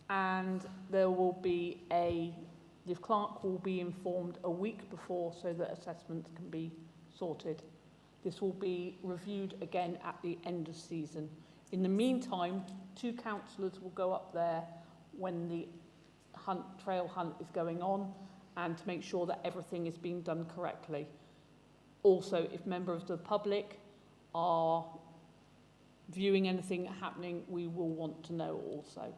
And there will be the clerk will be informed a week before so that assessments can be sorted. This will be reviewed again at the end of season. In the meantime, 2 councillors will go up there when the trail hunt is going on and to make sure that everything is being done correctly. Also, if members of the public are viewing anything happening, we will want to know also.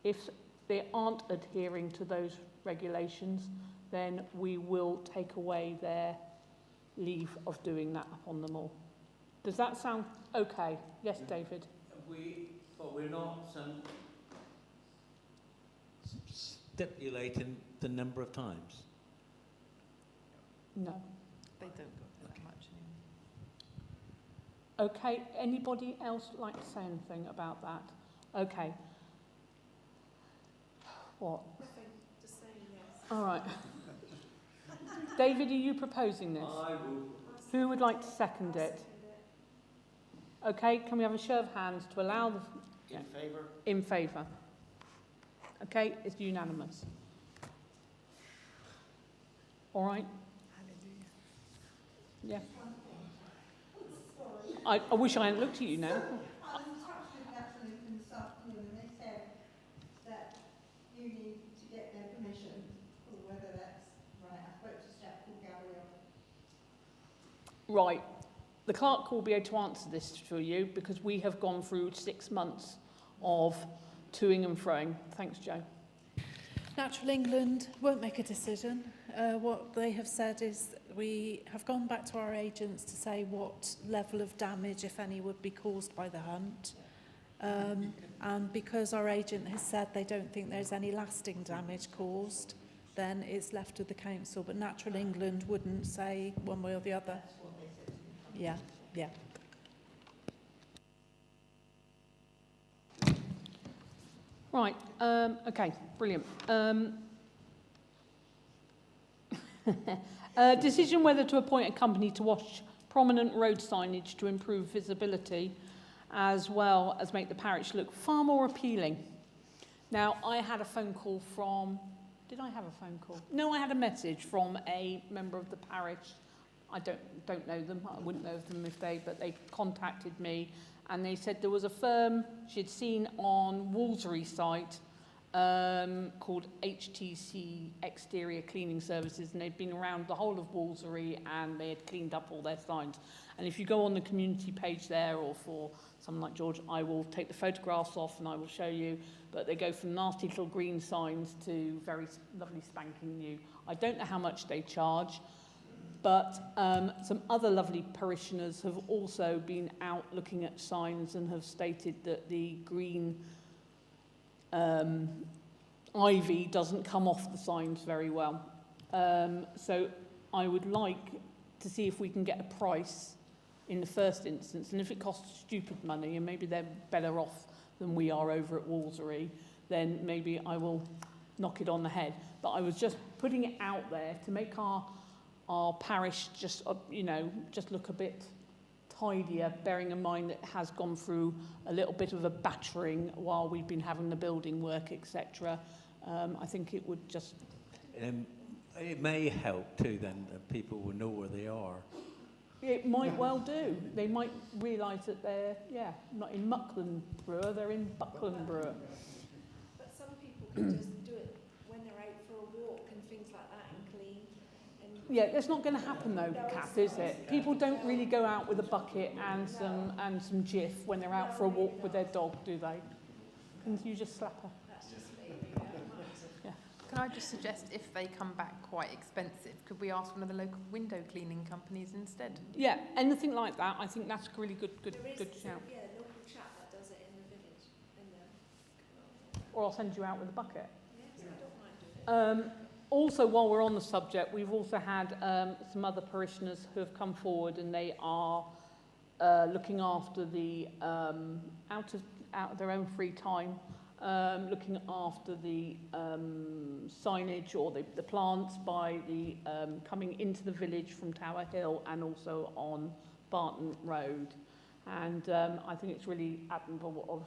If they aren't adhering to those regulations, then we will take away their leave of doing that upon them all. Does that sound okay? Yes, David? We're not stipulating the number of times. No. They don't go that much anymore. Okay, anybody else like to say anything about that? Okay. What? Nothing, just saying yes. All right. David, are you proposing this? I will. Who would like to second it? Okay, can we have a show of hands to allow the... In favour? In favour. Okay, it's unanimous. All right? Yeah. I wish I hadn't looked at you now. I was in touch with Natural England this afternoon and they said that you need to get their permission, or whether that's right. I spoke to Steph called Gabrielle. Right. The clerk will be able to answer this for you because we have gone through 6 months of toing and froing. Thanks, Joe. Natural England won't make a decision. What they have said is we have gone back to our agents to say what level of damage, if any, would be caused by the hunt. And because our agent has said they don't think there's any lasting damage caused, then it's left with the council. But Natural England wouldn't say one way or the other. Yeah, yeah. Right, okay, brilliant. Decision whether to appoint a company to wash prominent road signage to improve visibility as well as make the parish look far more appealing. Now, I had a phone call from... Did I have a phone call? No, I had a message from a member of the parish. I don't know them. I wouldn't know them if but they contacted me and they said there was a firm she'd seen on Wolseley site called HTC Exterior Cleaning Services, and they've been around the whole of Walsall and they had cleaned up all their signs. And if you go on the community page there, or for someone like George, I will take the photographs off and I will show you, but they go from nasty little green signs to very lovely spanking new. I don't know how much they charge, but some other lovely parishioners have also been out looking at signs and have stated that the green ivy doesn't come off the signs very well. So I would like to see if we can get a price in the first instance, and if it costs stupid money, and maybe they're better off than we are over at Walsall, then maybe I will knock it on the head. But I was just putting it out there to make our parish just, just look a bit tidier, bearing in mind that it has gone through a little bit of a battering while we've been having the building work, etc. I think it would just... It may help too then that people will know where they are. It might well do. They might realise that they're, not in Buckland Brewer, they're in Buckland Brewer. But some people can just do it when they're out for a walk and things like that and clean. Yeah, that's not going to happen though, Kath, is it? People don't really go out with a bucket and some Jif when they're out for a walk with their dog, do they? And you just slap her. That's just me. Yeah. Can I just suggest, if they come back quite expensive, could we ask one of the local window cleaning companies instead? Yeah, anything like that, I think that's a really good shout. Yeah, a local chap that does it in the village. Or I'll send you out with a bucket. Yes, I don't mind doing it. Also, while we're on the subject, we've also had some other parishioners who have come forward, and they are looking after the out of their own free time, looking after the signage or the plants by the coming into the village from Tower Hill and also on Barton Road. And I think it's really admirable of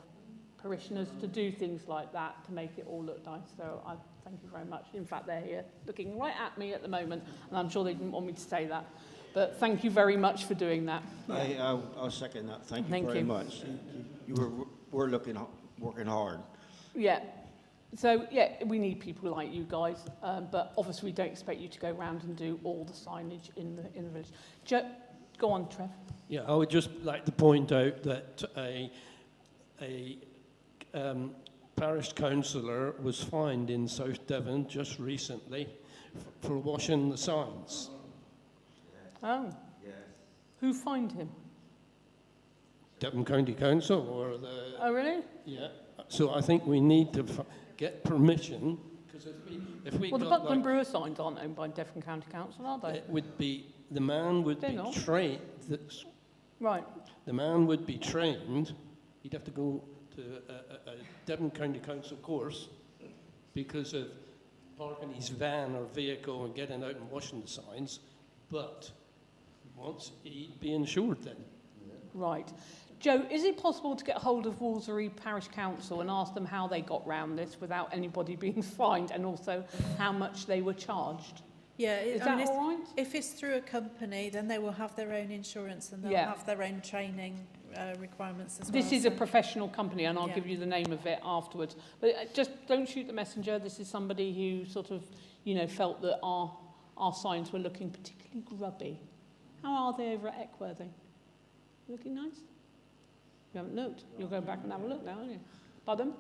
parishioners to do things like that to make it all look nice. So I thank you very much. In fact, they're here looking right at me at the moment, and I'm sure they didn't want me to say that. But thank you very much for doing that. I'll second that. Thank you very much. You were working hard. Yeah. So, yeah, we need people like you guys, but obviously we don't expect you to go around and do all the signage in the village. Go on, Trev. Yeah, I would just like to point out that a parish councillor was fined in South Devon just recently for washing the signs. Oh. Yes. Who fined him? Devon County Council or the... Oh, really? Yeah. So I think we need to get permission, because if we well, got... the Buckland Brewer signs aren't owned by Devon County Council, are they? It would be... The man would They're be not. trained... Right. The man would be trained. He'd have to go to a Devon County Council course because of parking his van or vehicle and getting out and washing the signs, but once he'd be insured then. Right. Joe, is it possible to get hold of Walsall Parish Council and ask them how they got round this without anybody being fined, and also how much they were charged? Yeah, Is that all right? If it's through a company, then they will have their own insurance and they'll have their own training requirements as well. This is a professional company, and I'll Yeah. give you the name of it afterwards. But just don't shoot the messenger. This is somebody who sort of, felt that our signs were looking particularly grubby. How are they over at Eckworthing? Looking nice? You haven't looked. You'll go back and have a look now, aren't you? Pardon?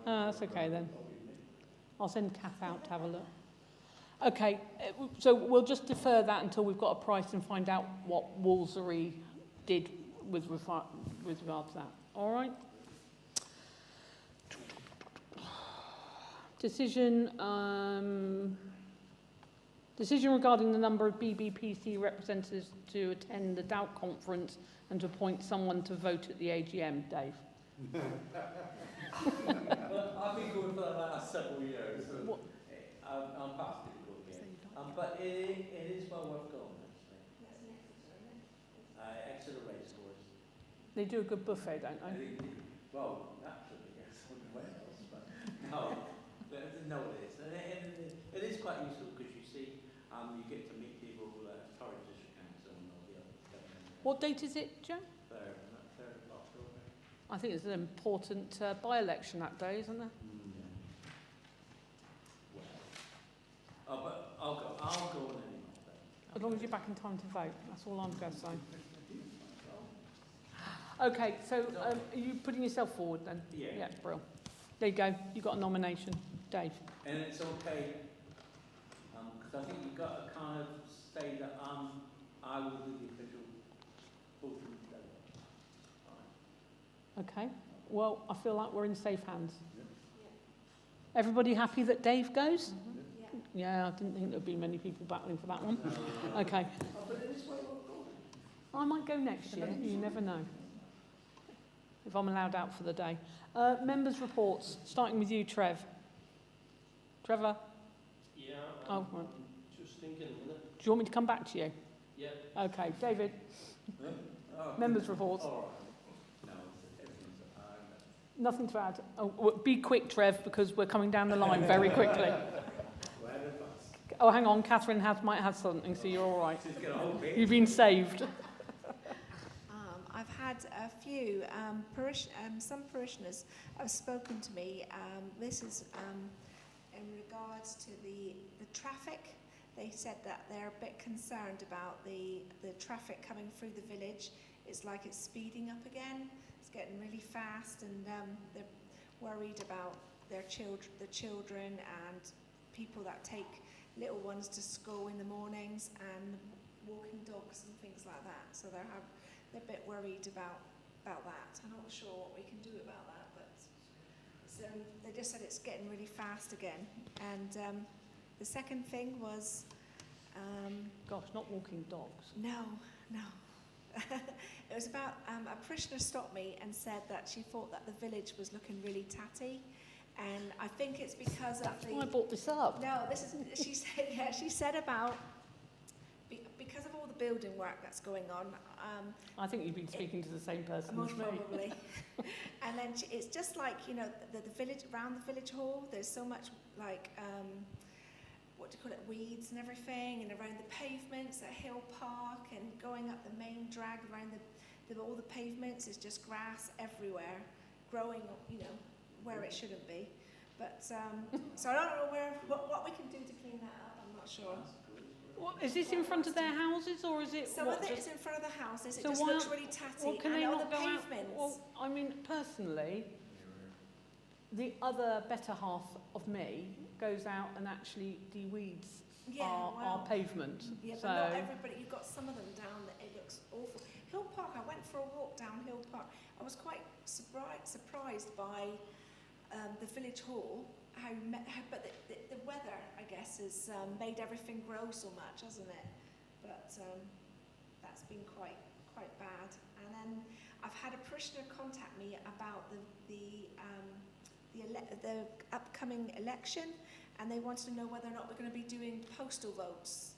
That's okay then. I'll send Kath out to have a look. Okay, so we'll just defer that until we've got a price and find out what Walsall did with regard to that. All right? Decision regarding the number of BBPC representatives to attend the DOUT conference and to appoint someone to vote at the AGM, Dave. Well, I've been going for the last several years, so I'm past it. But it is well worth going, actually. Exeter Racecourse. They do a good buffet, don't they? Well, naturally, yes, somewhere else, but no, it is. And it is quite useful because you see, you get to meet people at Torrance District Council and all the other. What date is it, Joe? 3rd of October. I think it's an important by-election that day, isn't there? I'll go anyway. As long as you're back in time to vote, that's all I'm going to say. Okay, so are you putting yourself forward then? Yeah. Yeah, brilliant. There you go. You got a nomination, Dave. And it's okay, because I think you've got to kind of say that I will be the official voting delegate. Okay. Well, I feel like we're in safe hands. Everybody happy that Dave goes? Yeah, I didn't think there'd be many people battling for that one. Okay. I might go next year. You never know. If I'm allowed out for the day. Members' reports, starting with you, Trev. Trevor? Yeah, Oh, right. just thinking a minute. Do you want me to come back to you? Yeah. Okay, David. Members' reports. Nothing to add. Oh, well, be quick, Trev, because we're coming down the line very quickly. Oh, hang on, Catherine might have something, so you're all right. You've been saved. I've had a few some parishioners have spoken to me. This is in regards to the traffic. They said that they're a bit concerned about the traffic coming through the village. It's like it's speeding up again. It's getting really fast, and they're worried about the children and people that take little ones to school in the mornings and walking dogs and things like that. So they're a bit worried about that. I'm not sure what we can do about that, but they just said it's getting really fast again. And the second thing was... Gosh, not walking dogs. No. It was about a parishioner stopped me and said that she thought that the village was looking really tatty. And I think it's because That's why I brought this up. No, she said about... Because of all the building work that's going on... I think you've been speaking to the same person as me. Most probably. And then it's just like, the village, around the village hall, there's so much like, what do you call it, weeds and everything, and around the pavements at Hill Park, and going up the main drag around all the pavements, is just grass everywhere, growing, where it shouldn't be. But, so I don't know what we can do to clean that up, I'm not sure. What, is this in front of their houses, or is it... Some of it is in front of the houses. It so just looks really tatty. Well, can they and not the go pavements. out? Well, I mean, personally, the other better half of me goes out and actually de-weeds our pavement. Yeah, so, but not everybody. You've got some of them down that it looks awful. Hill Park, I went for a walk down Hill Park. I was quite surprised by the village hall, but the weather, I guess, has made everything grow so much, hasn't it? But that's been quite bad. And then I've had a parishioner contact me about the upcoming election, and they wanted to know whether or not we're going to be doing postal votes.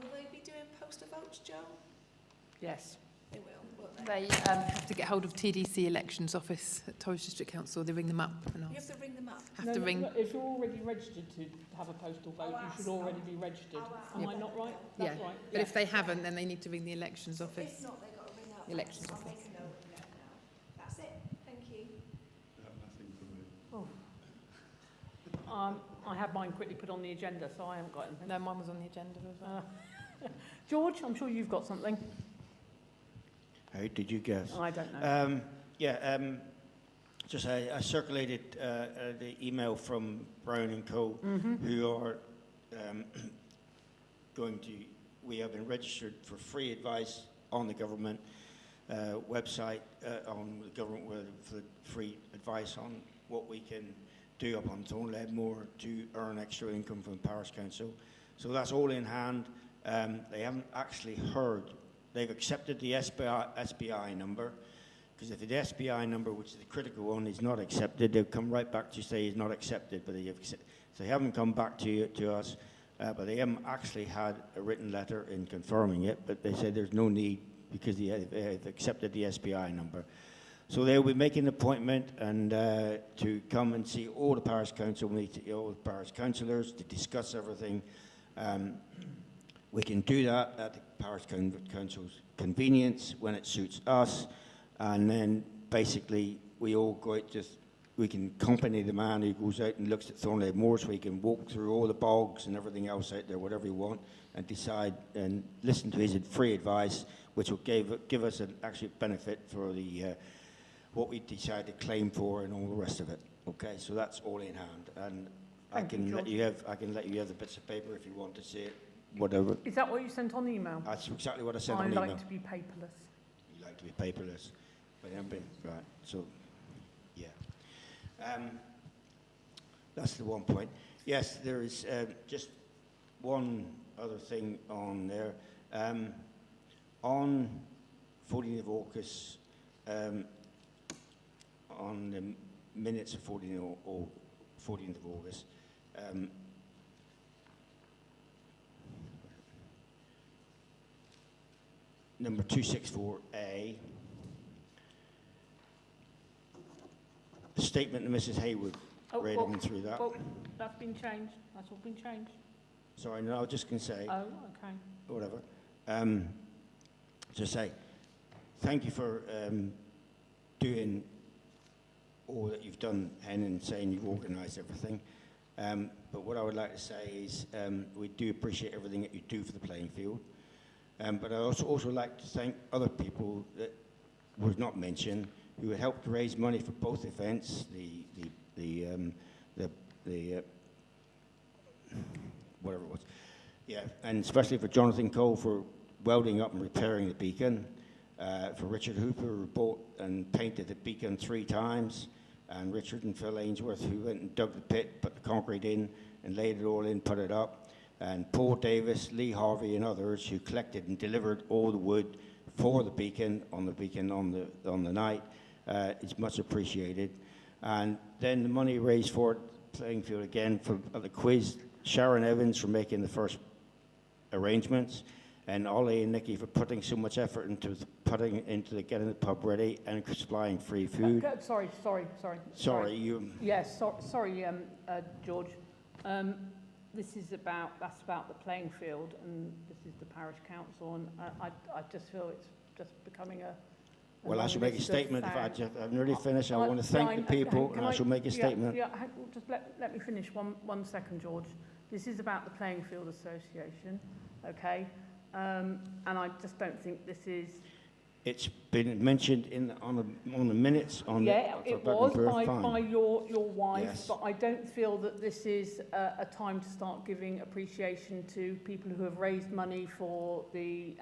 Will they be doing postal votes, Joe? yes. They will, won't they? They have to get hold of TDC Elections Office at Torres District Council. They ring them up and You have to ring them up. No, if you're already registered to have a postal vote, you should already be registered. Am I not right? That's right. But if they haven't, then they need to ring the Elections Office. If not, they've got to ring up. Elections I'll office. make a note of that now. That's it. Thank you. Nothing for me. I had mine quickly put on the agenda, so I haven't got anything. No, mine was on the agenda as well. George, I'm sure you've got something. How did you guess? I don't know. Just I circulated the email from Brown and Co, who are we have been registered for free advice on the government website, on the government for free advice on what we can do up on Tone Ledmore to earn extra income from the parish council. So that's all in hand. They haven't actually heard. They've accepted the SBI number, because if the SBI number, which is the critical one, is not accepted, they'll come right back to say it's not accepted. But they haven't come back to us, but they haven't actually had a written letter in confirming it. But they said there's no need because they've accepted the SBI number. So they'll be making an appointment and to come and see all the parish council, meet all the parish councillors to discuss everything. We can do that at the parish council's convenience when it suits us, and then basically we all go out, just we can accompany the man who goes out and looks at Thornley Moors. We can walk through all the bogs and everything else out there, whatever you want, and decide and listen to his free advice, which will give us an actual benefit for the what we decide to claim for and all the rest of it. Okay, so that's all in hand, and I can let you have the bits of paper if you want to see it, whatever. Is that what you sent on email? That's exactly what I sent I on email. like to be paperless. You like to be paperless, but right. So, yeah, that's the one point. Yes, there is just one other thing on there. On 14th of August, on the minutes of 14th of August, number 264A, the statement that Mrs. Hayward read on through that. Oh, that's been changed. That's all been changed. Sorry, no, I was just going to say. Oh, okay. Whatever. To say, thank you for doing all that you've done, Hen, and saying you've organised everything. But what I would like to say is we do appreciate everything that you do for the playing field. But I also like to thank other people that was not mentioned who helped raise money for both events. Whatever it was. Yeah, and especially for Jonathan Cole for welding up and repairing the beacon, for Richard Hooper who bought and painted the beacon 3 times, and Richard and Phil Ainsworth who went and dug the pit, put the concrete in and laid it all in, put it up, and Paul Davis, Lee Harvey and others who collected and delivered all the wood for the beacon on the night. It's much appreciated. And then the money raised for the playing field again for the quiz, Sharon Evans for making the first arrangements, and Ollie and Nikki for putting so much effort into getting the pub ready and supplying free food. Sorry, you. Yes, sorry, George. That's about the playing field, and this is the parish council, and I just feel it's just becoming a. Well, I shall make a statement. I've nearly finished. I want to thank the people, and I shall make a statement. Yeah, just let me finish one second, George. This is about the Playing Field Association, okay? And I just don't think this is. It's been mentioned on the minutes on. Yeah, it was by your wife, yes. But I don't feel that this is a time to start giving appreciation to people who have raised money for the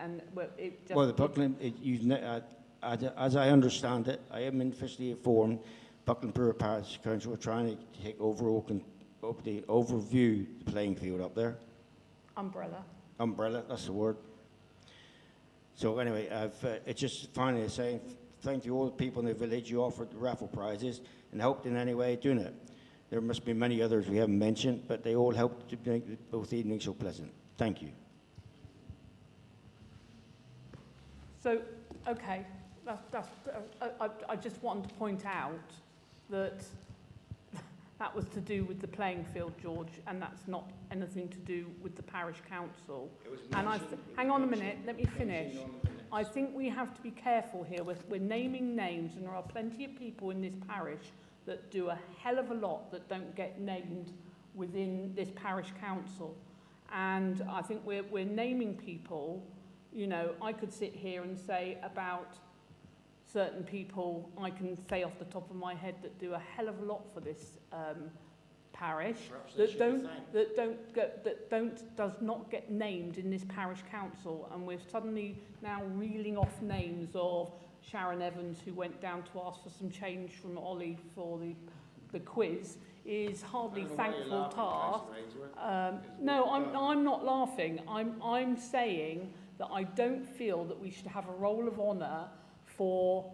the Buckland. As I understand it, I am officially informed. Buckland Brewer Parish Council are trying to take overview the playing field up there. Umbrella, that's the word. So anyway, it's just finally saying thank you all the people in the village who offered the raffle prizes and helped in any way doing it. There must be many others we haven't mentioned, but they all helped to make both evenings so pleasant. Thank you. So, okay, I just wanted to point out that that was to do with the playing field, George, and that's not anything to do with the parish council. And hang on a minute, let me finish. I think we have to be careful here. We're naming names, and there are plenty of people in this parish that do a hell of a lot that don't get named within this parish council. And I think we're naming people. You know, I could sit here and say about certain people, I can say off the top of my head, that do a hell of a lot for this parish, does not get named in this parish council, and we're suddenly now reeling off names of Sharon Evans, who went down to ask for some change from Ollie for the quiz, is hardly thankful task. No, I'm not laughing. I'm saying that I don't feel that we should have a roll of honour for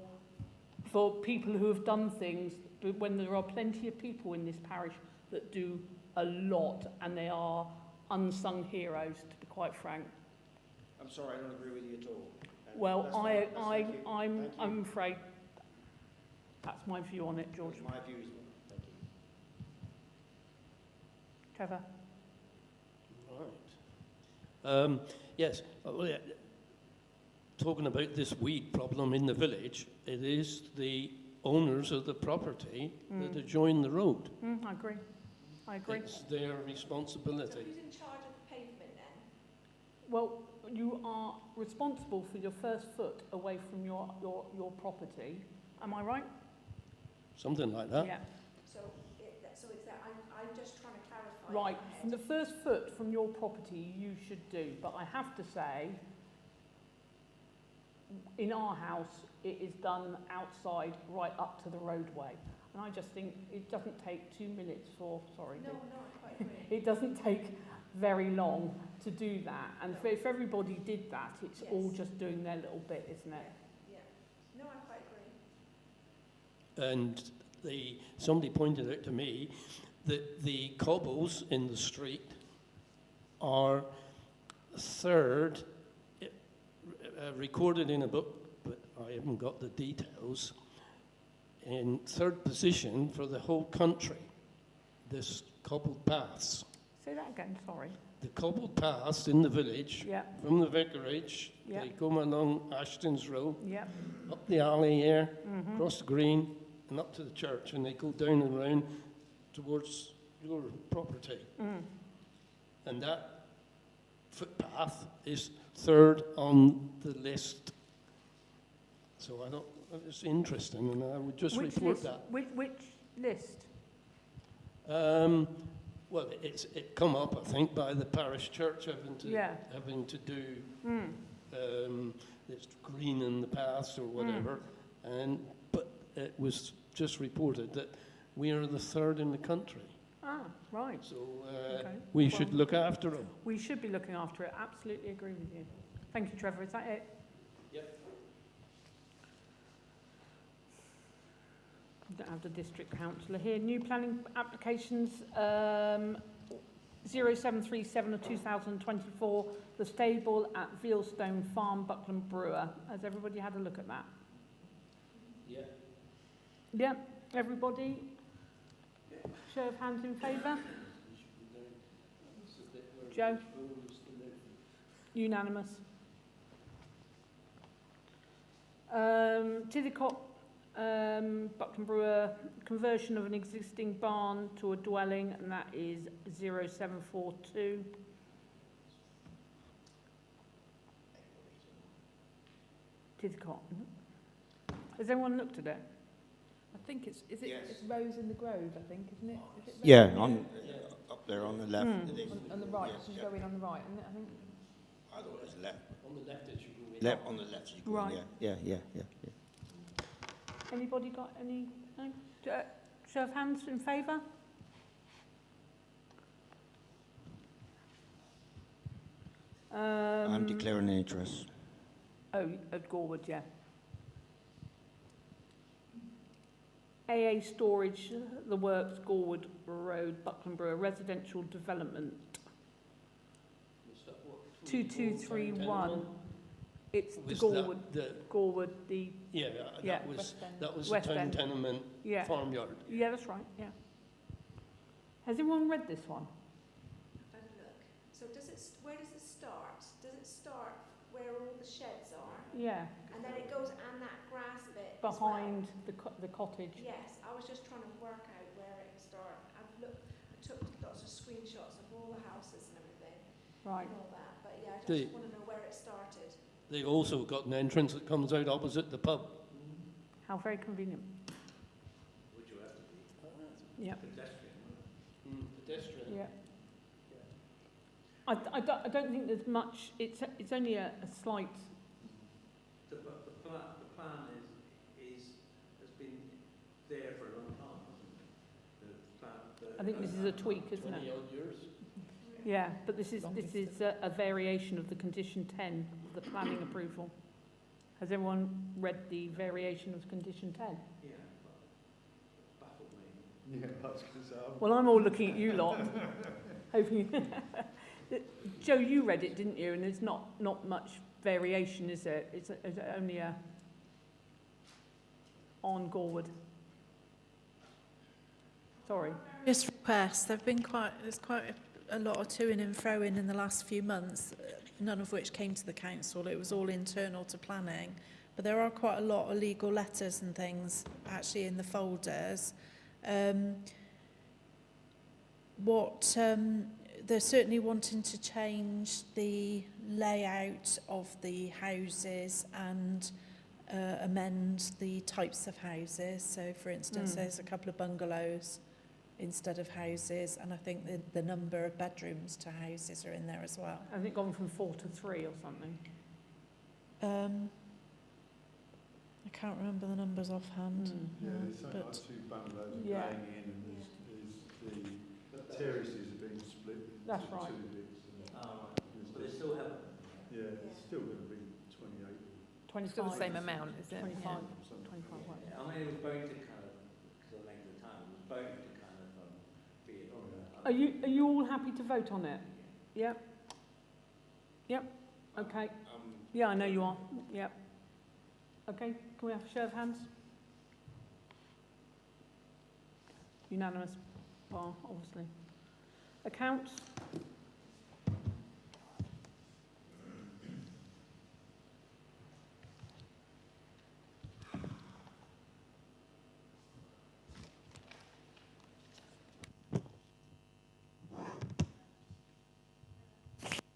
people who have done things, when there are plenty of people in this parish that do a lot, and they are unsung heroes, to be quite frank. I'm sorry, I don't agree with you at all. Well, I'm afraid that's my view on it, George. That's my view as well. Thank you. Trevor? Right. Yes. Well, yeah. Talking about this weed problem in the village, it is the owners of the property that adjoin the road. I agree. I agree. It's their responsibility. Who's in charge of the pavement then? Well, you are responsible for your first foot away from your property. Am I right? Something like that. Yeah. So it's that, I'm just trying to clarify. Right. From the first foot from your property, you should do. But I have to say, in our house, it is done outside right up to the roadway. And I just think it doesn't take 2 minutes for, sorry. No, I quite agree. It doesn't take very long to do that. And if everybody did that, it's all just doing their little bit, isn't it? Yeah. No, I quite agree. And somebody pointed out to me that the cobbles in the street are third, recorded in a book, but I haven't got the details, in third position for the whole country, this cobbled paths. Say that again, sorry. The cobbled paths in the village, Yeah. from the vicarage, Yeah. they come along Ashton's Road, Yeah. up the alley here, across the green, and up to the church, and they go down and round towards your property. And that footpath is third on the list. So I don't, it's interesting, and I would just report that. Which list? Well, it come up, I think, by the parish church having to do it's greening the paths or whatever, but it was just reported that we are the third in the country. Ah, right. So Okay. we should look after them. We should be looking after it. Absolutely agree with you. Thank you, Trevor. Is that it? Yep. We don't have the district councillor here. New planning applications 0737 of 2024, the stable at Vealstone Farm, Buckland Brewer. Has everybody had a look at that? Yeah. Yeah, everybody? Show of hands in favour? Joe? Unanimous. Tithicot, Buckland Brewer, conversion of an existing barn to a dwelling, and that is 0742. Tithicot. Has anyone looked at it? I think it's Yes. it's Rose in the Grove, I think, isn't it? Is it Rose? Yeah, up there on the left. On the right, Yes, she's yeah. going on the right, isn't it? I think. I thought it was left. On the left as you go in. Left, on the left. You go in, Right. Yeah. Anybody got any? No? Show of hands in favour? I'm declaring interest. Oh, at Gorwood, yeah. AA Storage, The Works, Gorwood Road, Buckland Brewer, residential development, Was that what, 2231. It's the Was Gorwood, that Gorwood, the, yeah, Yeah. that was West a town End. tenement yeah. farmyard. Yeah, that's right, yeah. Has anyone read this one? I've had a look. So where does it start? Does it start where all the sheds are? Yeah, And then it goes, and that grass bit as well? behind the cottage. Yes, I was just trying to work out where it started. I took lots of screenshots of all the houses and everything Right. and all that, but yeah, I The- just want to know where it started. They also got an entrance that comes out opposite the pub. How very convenient. Would you have to be Yeah, pedestrian? Pedestrian. yeah. I don't think there's much, it's only a slight, The plan has been there for a long time, hasn't it? The plan. I think this is a tweak, isn't 20 it? odd years. Yeah, but this is a variation of the condition 10 of the planning approval. Has everyone read the variation of condition 10? Yeah, but baffled me. Yeah, I was going to say, Well, I'm all looking at you lot. Hoping Joe, you read it, didn't you? And there's not much variation, is it? It's only on Gorwood. Sorry. Various requests. There's quite a lot of to-in and fro-in in the last few months, none of which came to the council. It was all internal to planning. but there are quite a lot of legal letters and things actually in the folders. They're certainly wanting to change the layout of the houses and amend the types of houses. So, for instance, there's a couple of bungalows instead of houses, and I think the number of bedrooms to houses are in there as well. Has it gone from 4 to 3 or something? I can't remember the numbers offhand. Yeah, there's something like 2 bungalows going in, and there's the terraces are being split into That's right. 2 bits. But they still have. Yeah, it's still going to be 28. 25. Still the same amount, is it? 25. Yeah. 25, right. I mean, it was bound to kind of, because of the length of time, it was bound to kind of be. Are you all happy to vote on it? Yep. Yep. Okay. Yeah, I know you are. Yep. Okay. Can we have a show of hands? Unanimous, bar, obviously. Accounts.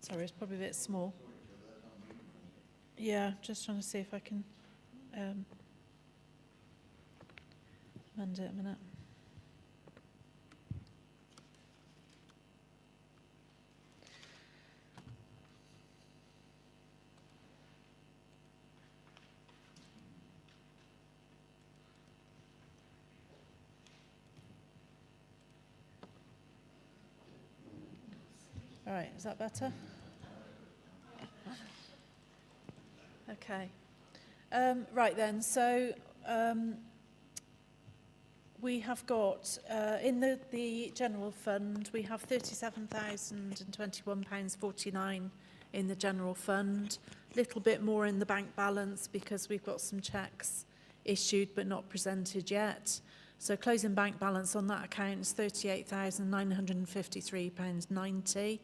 Sorry, it's probably a bit small. Yeah, just trying to see if I can amend it a minute. All right, is that better? Okay. Right then, so we have got, in the general fund, we have £37,021.49 in the general fund, a little bit more in the bank balance because we've got some cheques issued but not presented yet. So closing bank balance on that account is £38,953.90.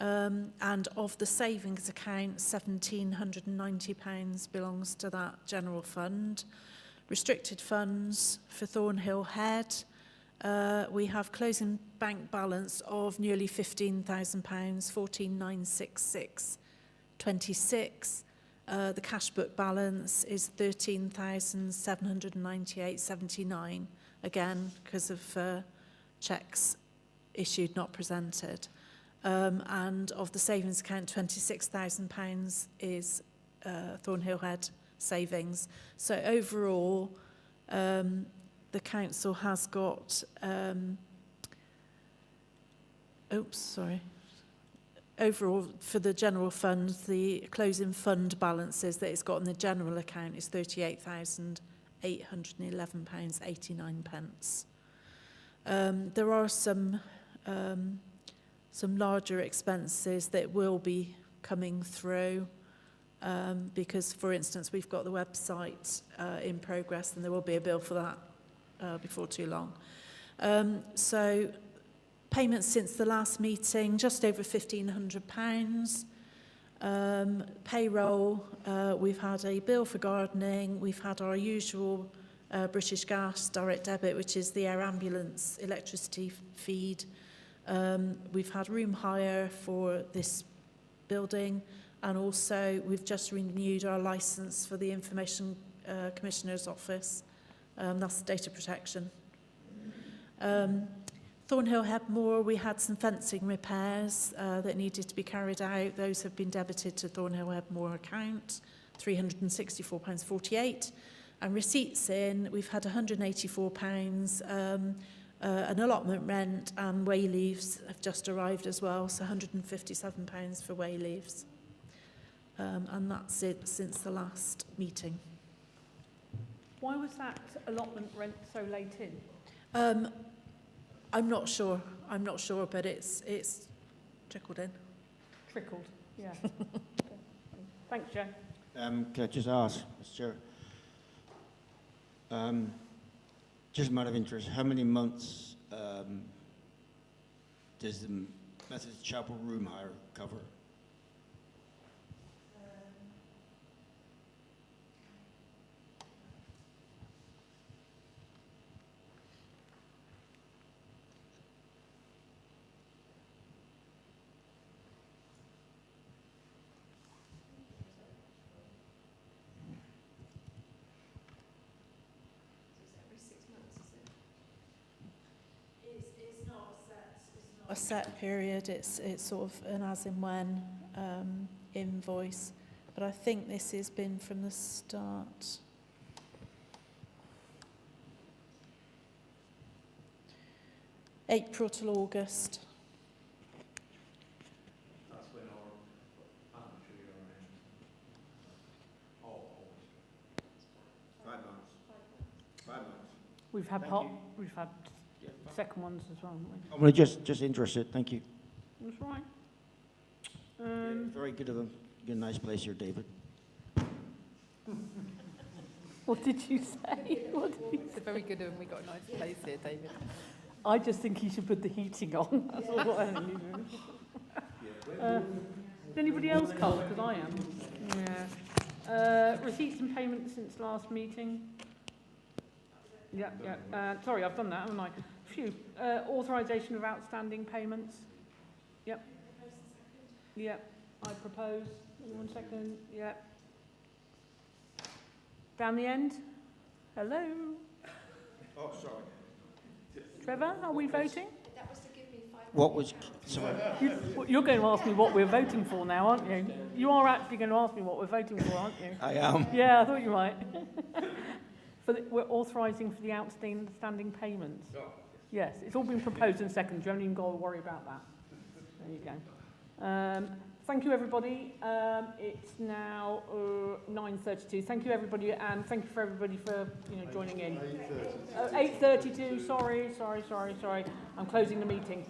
And of the savings account, £1,790 belongs to that general fund. Restricted funds for Thornhill Head, we have closing bank balance of nearly £15,000, 14,966.26. The cash book balance is 13,798.79, again because of cheques issued not presented. And of the savings account, £26,000 is Thornhill Head savings. So overall, the council has got, overall for the general fund, the closing fund balances that it's got in the general account is £38,811.89. There are some larger expenses that will be coming through because, for instance, we've got the website in progress and there will be a bill for that before too long. So payments since the last meeting, just over £1,500. Payroll, we've had a bill for gardening, we've had our usual British Gas direct debit, which is the air ambulance electricity feed. We've had room hire for this building, and also we've just renewed our licence for the Information Commissioner's Office. That's data protection. Thornhill Hebmore, we had some fencing repairs that needed to be carried out. Those have been debited to Thornhill Hebmore account, £364.48. And receipts in, we've had £184. An allotment rent and way leaves have just arrived as well, so £157 for way leaves. And that's it since the last meeting. Why was that allotment rent so late in? I'm not sure, but it's trickled in. Trickled, yeah. Thanks, Joe. Can I just ask, Mr. Chair? Just a matter of interest, how many months does the Methodist Chapel room hire cover? a set period. It's sort of an as and when invoice. But I think this has been from the start. April till August. That's when our amateur are in. 5 months. 5 months. We've had second ones as well, haven't we? I'm really just interested. Thank you. That's right. Very good of them. You get a nice place here, David. What did you say? What did you It's a very good one. We got a nice place here, David. I just think you should put the heating on. That's all I think. Is anybody else cold? Because I am. Yeah. Receipts and payments since last meeting. Yeah. Sorry, I've done that, haven't I? Phew. Authorisation of outstanding payments. Yep. Yep. I propose. 1 second. Yep. Down the end. Hello. Oh, sorry. Trevor, are we voting? That was to give me 5 What was, sorry. You're going to ask me what we're voting for now, aren't you? You are actually going to ask me what we're voting for, aren't you? I am. Yeah, I thought you might. We're authorising for the outstanding payments. Yes, it's all been proposed in second. You haven't even got to worry about that. There you go. Thank you, everybody. It's now 9:32. Thank you, everybody, and thank you for everybody for joining in. 8:32. Sorry. I'm closing the meeting.